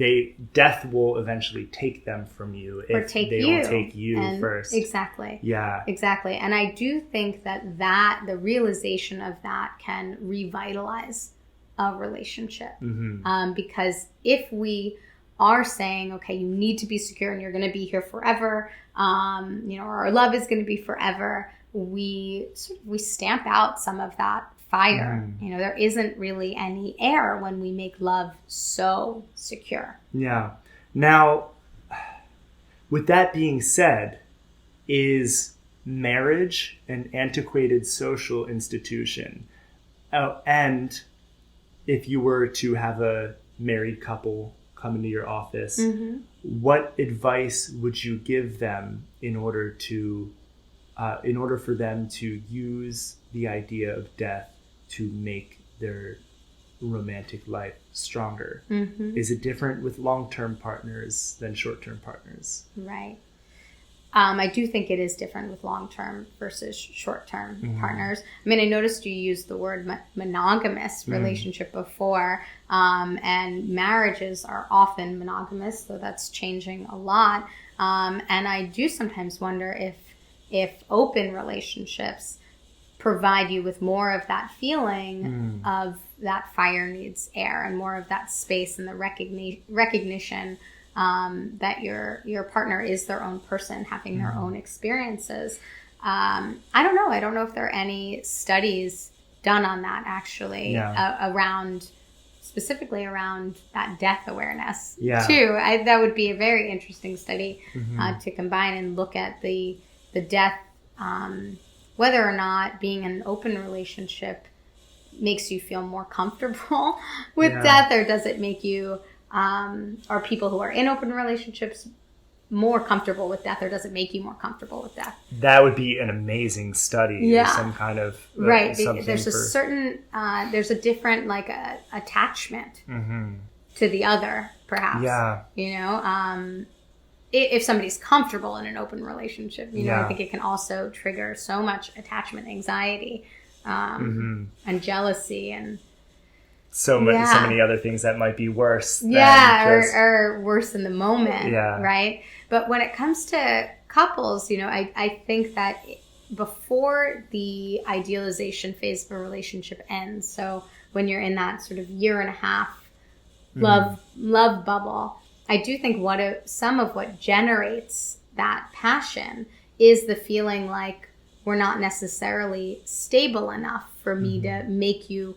death will eventually take them from you if they don't take you first. Exactly. Yeah. Exactly. And I do think that the realization of that can revitalize a relationship. Because if we are saying, okay, you need to be secure and you're going to be here forever, our love is going to be forever, we stamp out some of that fire. There isn't really any air when we make love so secure. Yeah. Now, with that being said, is marriage an antiquated social institution? Oh, and if you were to have a married couple come into your office, what advice would you give them in order for them to use the idea of death to make their romantic life stronger? Is it different with long-term partners than short-term partners? Right. I do think it is different with long-term versus short-term partners. I mean, I noticed you used the word monogamous relationship before, and marriages are often monogamous, so that's changing a lot. And I do sometimes wonder if open relationships provide you with more of that feeling of that fire needs air, and more of that space and the recognition that your partner is their own person having their own experiences. I don't know. I don't know if there are any studies done on that actually, specifically around that death awareness too. That would be a very interesting study to combine and look at the death, whether or not being in an open relationship makes you feel more comfortable with death, or does it make you, are people who are in open relationships more comfortable with death, or does it make you more comfortable with death? That would be an amazing study. Some kind of there's a different attachment to the other, perhaps. If somebody's comfortable in an open relationship, I think it can also trigger so much attachment anxiety, and jealousy, and so many other things that might be worse. Or worse in the moment. Right. But when it comes to couples, I think that before the idealization phase of a relationship ends, so when you're in that sort of year and a half love bubble, I do think some of what generates that passion is the feeling like we're not necessarily stable enough for me to make you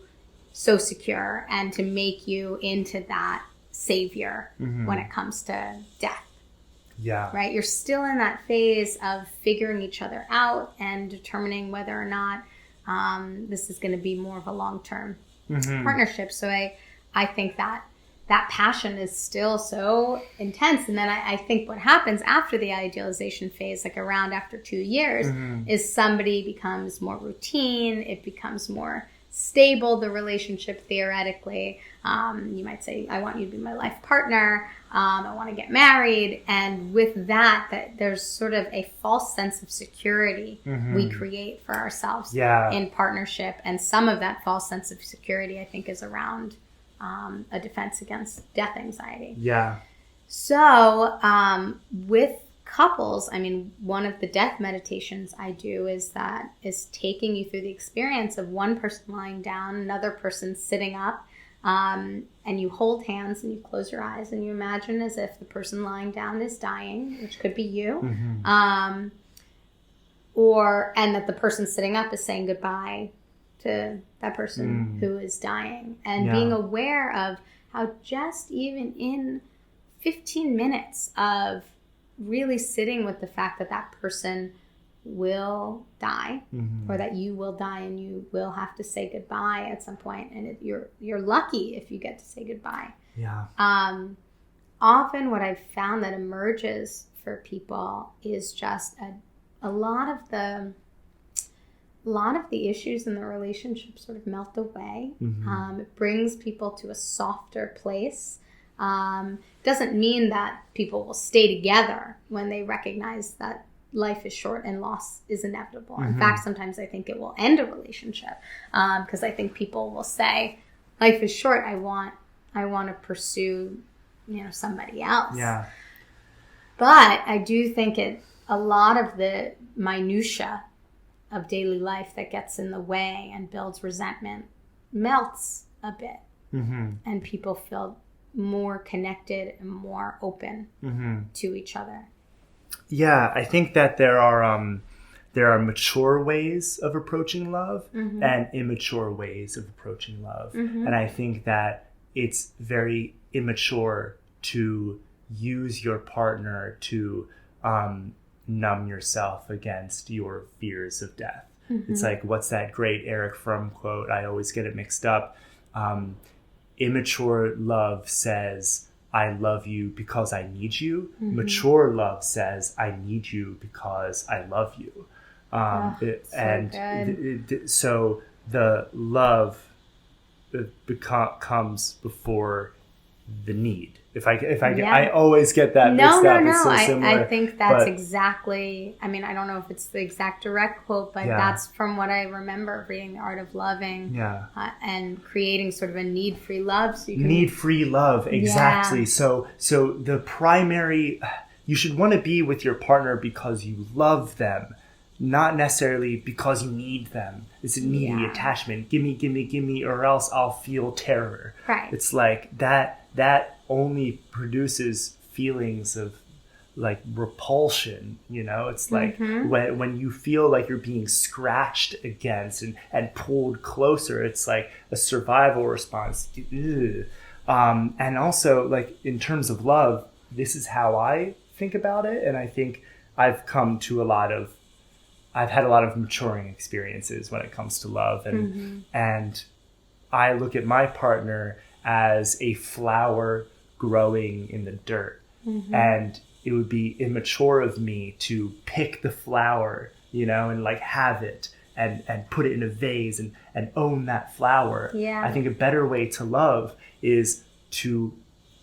so secure and to make you into that savior when it comes to death. Yeah. Right? You're still in that phase of figuring each other out and determining whether or not this is going to be more of a long-term partnership. So I think that passion is still so intense. And then I think what happens after the idealization phase, like around after 2 years, is somebody becomes more routine. It becomes more stable, the relationship, theoretically. You might say, I want you to be my life partner. I want to get married. And with that there's sort of a false sense of security we create for ourselves in partnership. And some of that false sense of security, I think, is around a defense against death anxiety. Yeah. So with couples, I mean, one of the death meditations I do is taking you through the experience of one person lying down, another person sitting up, and you hold hands and you close your eyes and you imagine as if the person lying down is dying, which could be you, and that the person sitting up is saying goodbye to that person who is dying, and being aware of how just even in 15 minutes of really sitting with the fact that that person will die, or that you will die and you will have to say goodbye at some point, and you're lucky if you get to say goodbye. Yeah. Often what I've found that emerges for people is just a lot of the issues in the relationship sort of melt away. It brings people to a softer place. Doesn't mean that people will stay together when they recognize that life is short and loss is inevitable. In fact, sometimes I think it will end a relationship, because I think people will say, life is short, I want to pursue, somebody else. Yeah. But I do think a lot of the minutia of daily life that gets in the way and builds resentment melts a bit, and people feel more connected and more open to each other. Yeah, I think that there are mature ways of approaching love and immature ways of approaching love. And I think that it's very immature to use your partner to numb yourself against your fears of death. It's like, what's that great Eric Fromm quote? I always get it mixed up. Immature love says, I love you because I need you. Mature love says, I need you because I love you. So the love comes before the need. I always get that mixed up. It's so similar. I think that's exactly, I don't know if it's the exact direct quote, but that's from what I remember reading The Art of Loving, and creating sort of a need-free love. So you can need-free love, exactly. So the primary, you should want to be with your partner because you love them, not necessarily because you need them. It's a needy attachment. Give me, or else I'll feel terror. Right. It's like that only produces feelings of like repulsion, it's like when you feel like you're being scratched against and pulled closer, it's like a survival response. And also, like, in terms of love, this is how I think about it, and I think I've had a lot of maturing experiences when it comes to love, and I look at my partner as a flower growing in the dirt, and it would be immature of me to pick the flower, and like have it and put it in a vase and own that flower. I think a better way to love is to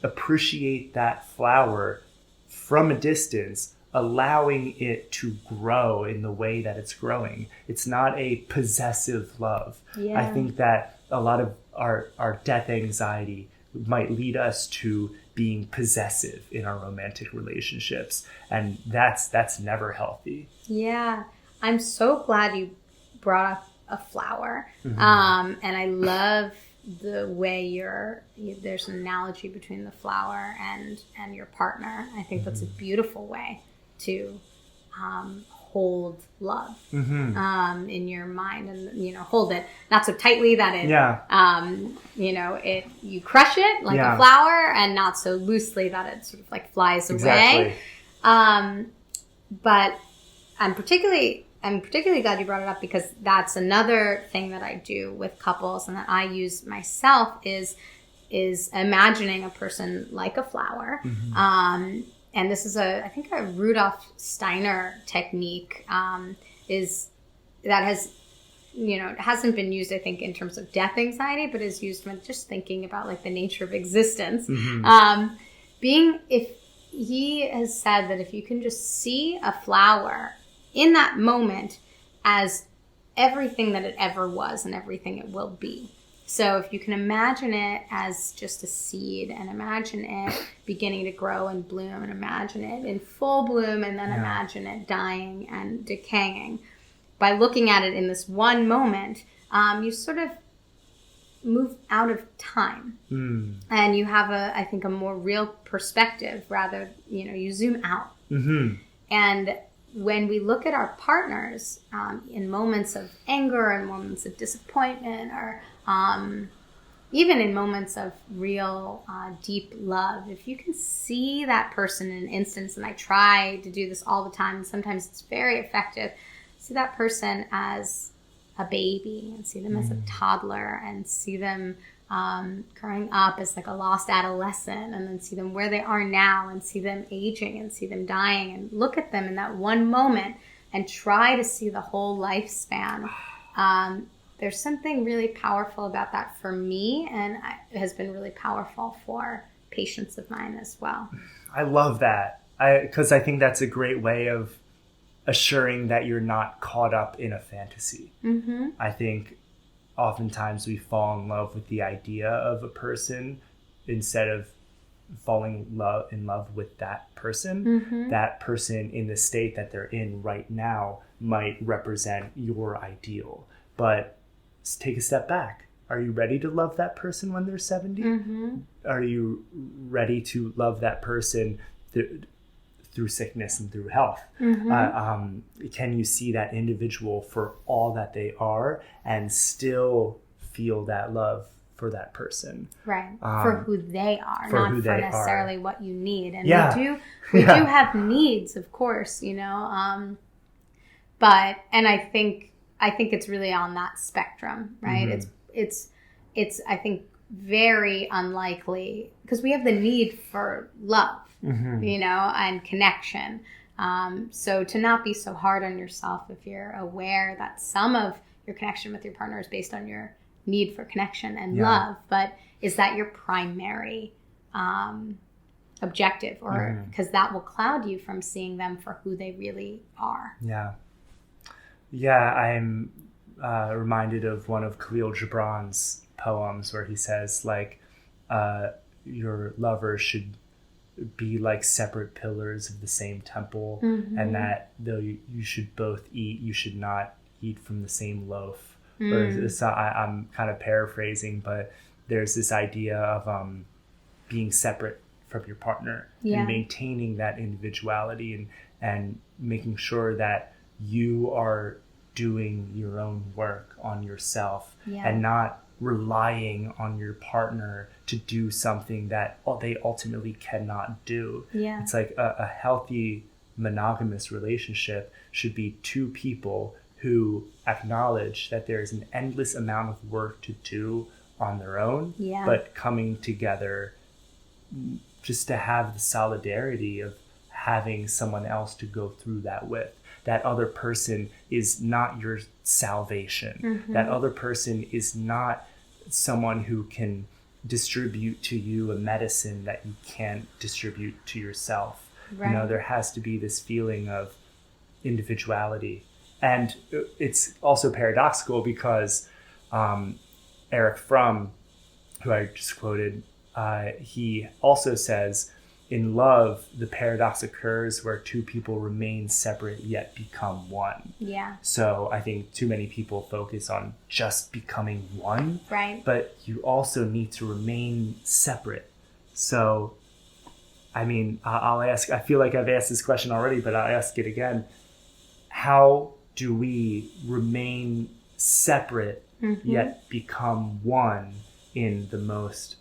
appreciate that flower from a distance, allowing it to grow in the way that it's growing. It's not a possessive love. I think that a lot of our death anxiety might lead us to being possessive in our romantic relationships, and that's never healthy. I'm so glad you brought up a flower, and I love the way there's an analogy between the flower and your partner. I think that's a beautiful way to hold love in your mind, and hold it not so tightly that it you crush it like a flower, and not so loosely that it sort of like flies away. But I'm particularly glad you brought it up, because that's another thing that I do with couples and that I use myself is imagining a person like a flower. And this is I think a Rudolf Steiner technique, it hasn't been used, I think, in terms of death anxiety, but is used when just thinking about like the nature of existence. If he has said that if you can just see a flower in that moment as everything that it ever was and everything it will be. So if you can imagine it as just a seed, and imagine it beginning to grow and bloom, and imagine it in full bloom, and then imagine it dying and decaying. By looking at it in this one moment, you sort of move out of time. And you have I think a more real perspective, rather, you zoom out. And when we look at our partners in moments of anger and moments of disappointment, or even in moments of real deep love, if you can see that person in an instance, and I try to do this all the time, and sometimes it's very effective, see that person as a baby and see them as a toddler and see them growing up as like a lost adolescent, and then see them where they are now and see them aging and see them dying, and look at them in that one moment and try to see the whole lifespan. There's something really powerful about that for me, and it has been really powerful for patients of mine as well. I love that, because I think that's a great way of assuring that you're not caught up in a fantasy. Mm-hmm. I think oftentimes we fall in love with the idea of a person instead of falling in love with that person. Mm-hmm. That person in the state that they're in right now might represent your ideal. But take a step back. Are you ready to love that person when they're 70? Mm-hmm. Are you ready to love that person through sickness and through health? Mm-hmm. Can you see that individual for all that they are and still feel that love for that person? Right. For who they are, not for necessarily what you need. And we do have needs, of course, but, and I think it's really on that spectrum, right? Mm-hmm. It's I think very unlikely, because we have the need for love, mm-hmm. And connection. So to not be so hard on yourself if you're aware that some of your connection with your partner is based on your need for connection and love, but is that your primary objective? Or because that will cloud you from seeing them for who they really are. Yeah, I'm reminded of one of Khalil Gibran's poems where he says, like, your lover should be like separate pillars of the same temple, mm-hmm. and that though you should both eat, you should not eat from the same loaf. I'm kind of paraphrasing, but there's this idea of being separate from your partner and maintaining that individuality and making sure that you are doing your own work on yourself and not relying on your partner to do something that they ultimately cannot do. Yeah. It's like a healthy monogamous relationship should be two people who acknowledge that there's an endless amount of work to do on their own, but coming together just to have the solidarity of having someone else to go through that with. That other person is not your salvation. Mm-hmm. That other person is not someone who can distribute to you a medicine that you can't distribute to yourself. Right. There has to be this feeling of individuality. And it's also paradoxical because Erich Fromm, who I just quoted, he also says, in love, the paradox occurs where two people remain separate yet become one. Yeah. So I think too many people focus on just becoming one. Right. But you also need to remain separate. So, I mean, I'll ask, I feel like I've asked this question already, but I'll ask it again. How do we remain separate yet become one in the most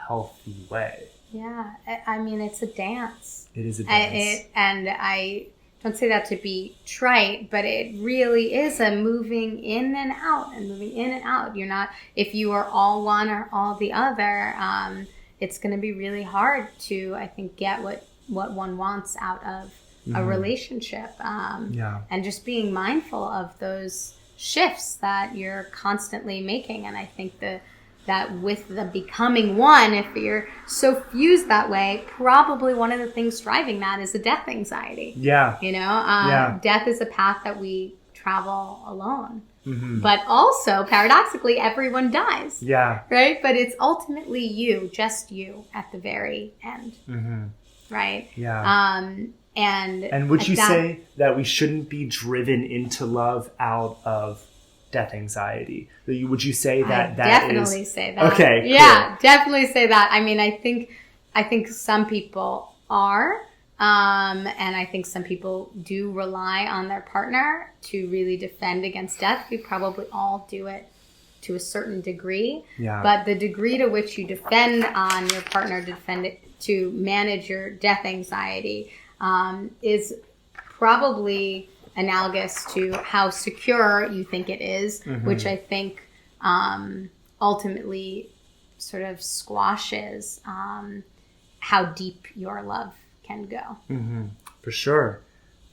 healthy way? Yeah, I mean, it's a dance. It is a dance. And I don't say that to be trite, but it really is a moving in and out and moving in and out. You're not, if you are all one or all the other, it's going to be really hard to, I think, get what one wants out of a relationship. And just being mindful of those shifts that you're constantly making. And I think that with the becoming one, if you're so fused that way, probably one of the things driving that is a death anxiety. Yeah. Death is a path that we travel alone. Mm-hmm. But also, paradoxically, everyone dies. Yeah. Right? But it's ultimately you, just you, at the very end. Mm-hmm. Right? Yeah. And would you say that we shouldn't be driven into love out of death anxiety? Would you say that definitely say that? Okay. Yeah, cool. Definitely say that. I mean, I think some people are, and I think some people do rely on their partner to really defend against death. We probably all do it to a certain degree. Yeah. But the degree to which you defend on your partner to manage your death anxiety is probably analogous to how secure you think it is, which I think ultimately sort of squashes how deep your love can go. For sure.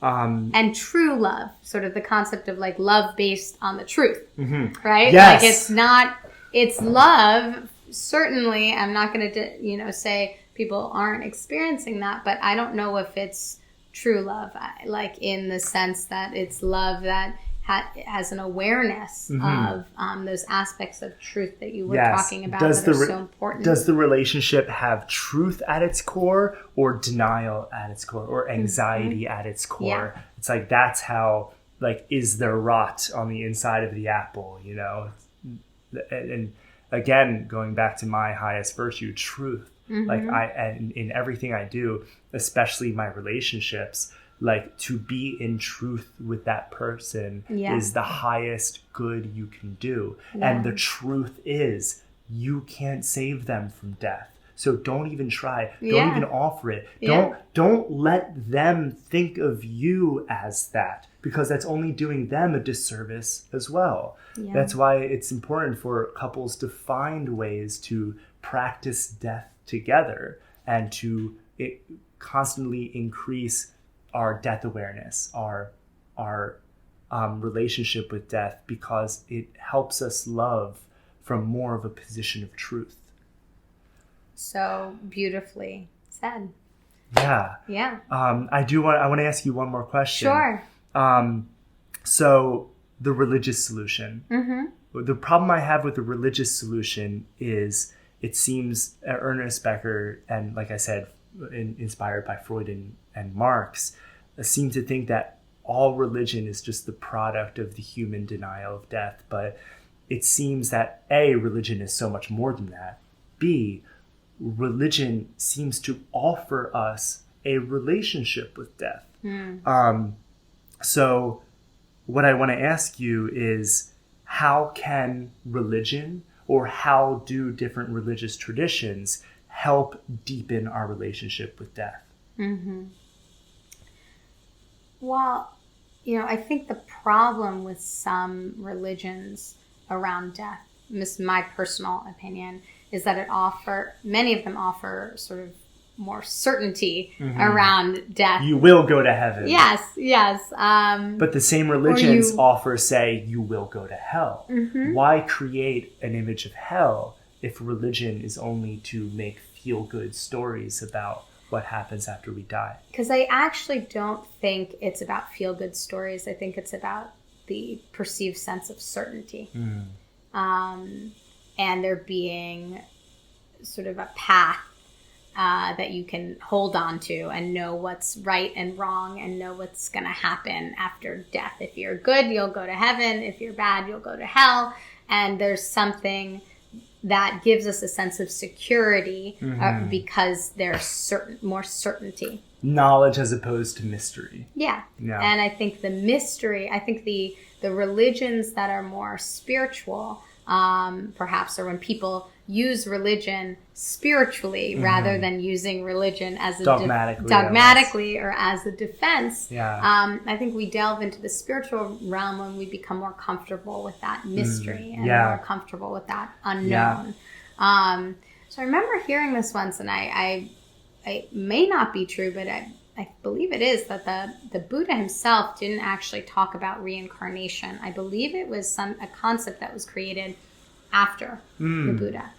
And true love, sort of the concept of like love based on the truth, right? Yes. Like it's love. Certainly, I'm not going to, say people aren't experiencing that, but I don't know if it's true love, like in the sense that it's love that has an awareness of those aspects of truth that you were talking about that are so important. Does the relationship have truth at its core, or denial at its core, or anxiety at its core? Yeah. It's like that's how, like, is there rot on the inside of the apple, And again, going back to my highest virtue, truth. Like in everything I do, especially my relationships, like to be in truth with that person is the highest good you can do. And the truth is you can't save them from death. So don't even try. Don't even offer it. Don't let them think of you as that, because that's only doing them a disservice as well. That's why it's important for couples to find ways to practice death together and to constantly increase our death awareness, our relationship with death, because it helps us love from more of a position of truth. So beautifully said. Yeah. Yeah. I want to ask you one more question. Sure. So the religious solution. The problem I have with the religious solution is it seems Ernest Becker, and like I said, inspired by Freud and Marx, seem to think that all religion is just the product of the human denial of death. But it seems that A, religion is so much more than that. B, religion seems to offer us a relationship with death. So what I want to ask you is, how can religion, or how do different religious traditions help deepen our relationship with death? Well, I think the problem with some religions around death, this is my personal opinion, is that many of them offer sort of more certainty around death. You will go to heaven. Yes. But the same religions offer, say, you will go to hell. Why create an image of hell if religion is only to make feel-good stories about what happens after we die? Because I actually don't think it's about feel-good stories. I think it's about the perceived sense of certainty. And there being sort of a path that you can hold on to and know what's right and wrong and know what's going to happen after death. If you're good, you'll go to heaven. If you're bad, you'll go to hell. And there's something that gives us a sense of security because there's more certainty. Knowledge as opposed to mystery. Yeah. And I think the religions that are more spiritual, perhaps, or when people use religion spiritually rather than using religion as a dogmatically or as a defense. I think we delve into the spiritual realm when we become more comfortable with that mystery and more comfortable with that unknown. So I remember hearing this once, and I may not be true, but I believe it is, that the Buddha himself didn't actually talk about reincarnation. I believe it was a concept that was created after the Buddha.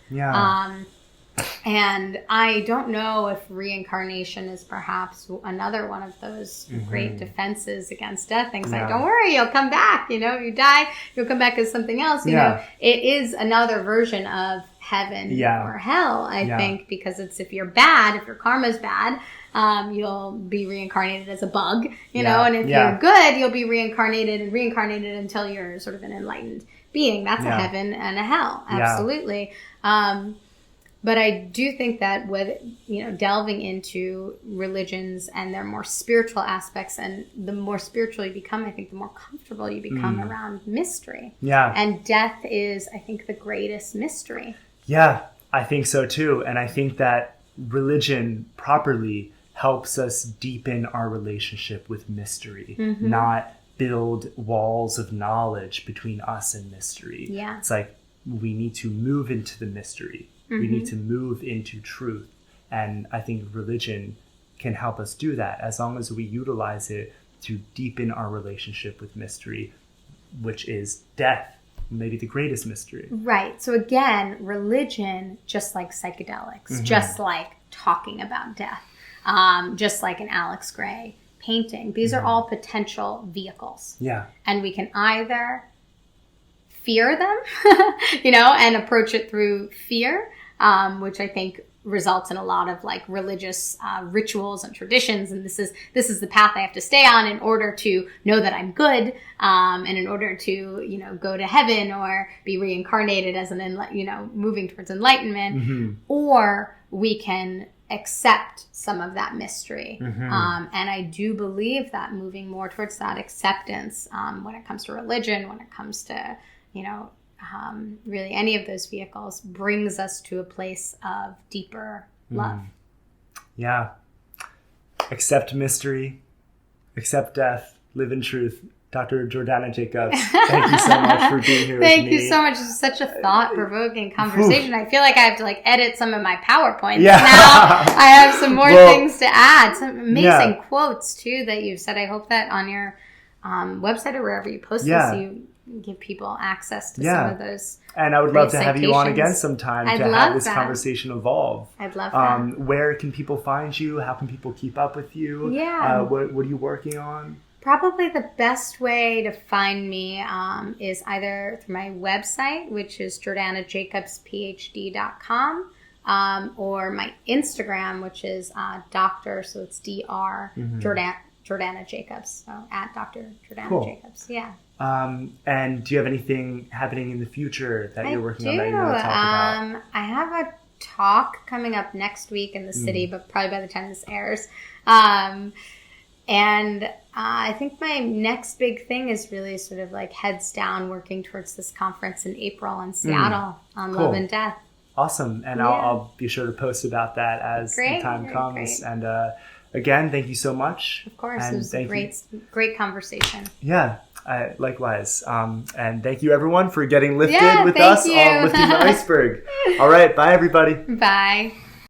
And I don't know if reincarnation is perhaps another one of those great defenses against death. Things like, don't worry, you'll come back. If you die, you'll come back as something else. You know, it is another version of heaven or hell, I think, because it's, if you're bad, if your karma's bad, you'll be reincarnated as a bug, know, and if you're good, you'll be reincarnated until you're sort of an enlightened being. That's a heaven and a hell. Absolutely. But I do think that with, delving into religions and their more spiritual aspects, and the more spiritual you become, I think the more comfortable you become around mystery. Yeah. And death is, I think, the greatest mystery. Yeah, I think so too. And I think that religion properly helps us deepen our relationship with mystery, not build walls of knowledge between us and mystery. Yeah. It's like we need to move into the mystery. We need to move into truth. And I think religion can help us do that as long as we utilize it to deepen our relationship with mystery, which is death, maybe the greatest mystery. Right. So again, religion, just like psychedelics, just like talking about death, just like an Alex Gray painting, these are all potential vehicles. Yeah. And we can either fear them, and approach it through fear, which I think results in a lot of like religious rituals and traditions. And this is the path I have to stay on in order to know that I'm good, and in order to, go to heaven or be reincarnated as moving towards enlightenment. Or we can accept some of that mystery. And I do believe that moving more towards that acceptance, when it comes to religion, when it comes to, really any of those vehicles, brings us to a place of deeper love. Yeah. Accept mystery, accept death, live in truth. Dr. Jordana Jacobs, thank you so much for being here with me. Thank you so much. It's such a thought-provoking conversation. I feel like I have to edit some of my PowerPoints. Yeah. Now I have some more things to add. Some amazing quotes, too, that you've said. I hope that on your website or wherever you post this, you give people access to some of those. And I would love to have you on again sometime to have this conversation evolve. I'd love that. Where can people find you? How can people keep up with you? Yeah. What are you working on? Probably the best way to find me is either through my website, which is jordanajacobsphd.com, or my Instagram, which is Dr. So it's Dr. Jordana Jacobs. So at Dr. Jordana Jacobs. Yeah. And do you have anything happening in the future that you're working on that you want to talk about? I have a talk coming up next week in the city, but probably by the time this airs. And I think my next big thing is really sort of like heads down, working towards this conference in April in Seattle on love and death. Awesome. And I'll be sure to post about that as the time comes. Great. And again, thank you so much. Of course. It was a great conversation. Yeah. Likewise. And thank you, everyone, for getting lifted with us on Lifting the Iceberg. All right. Bye, everybody. Bye.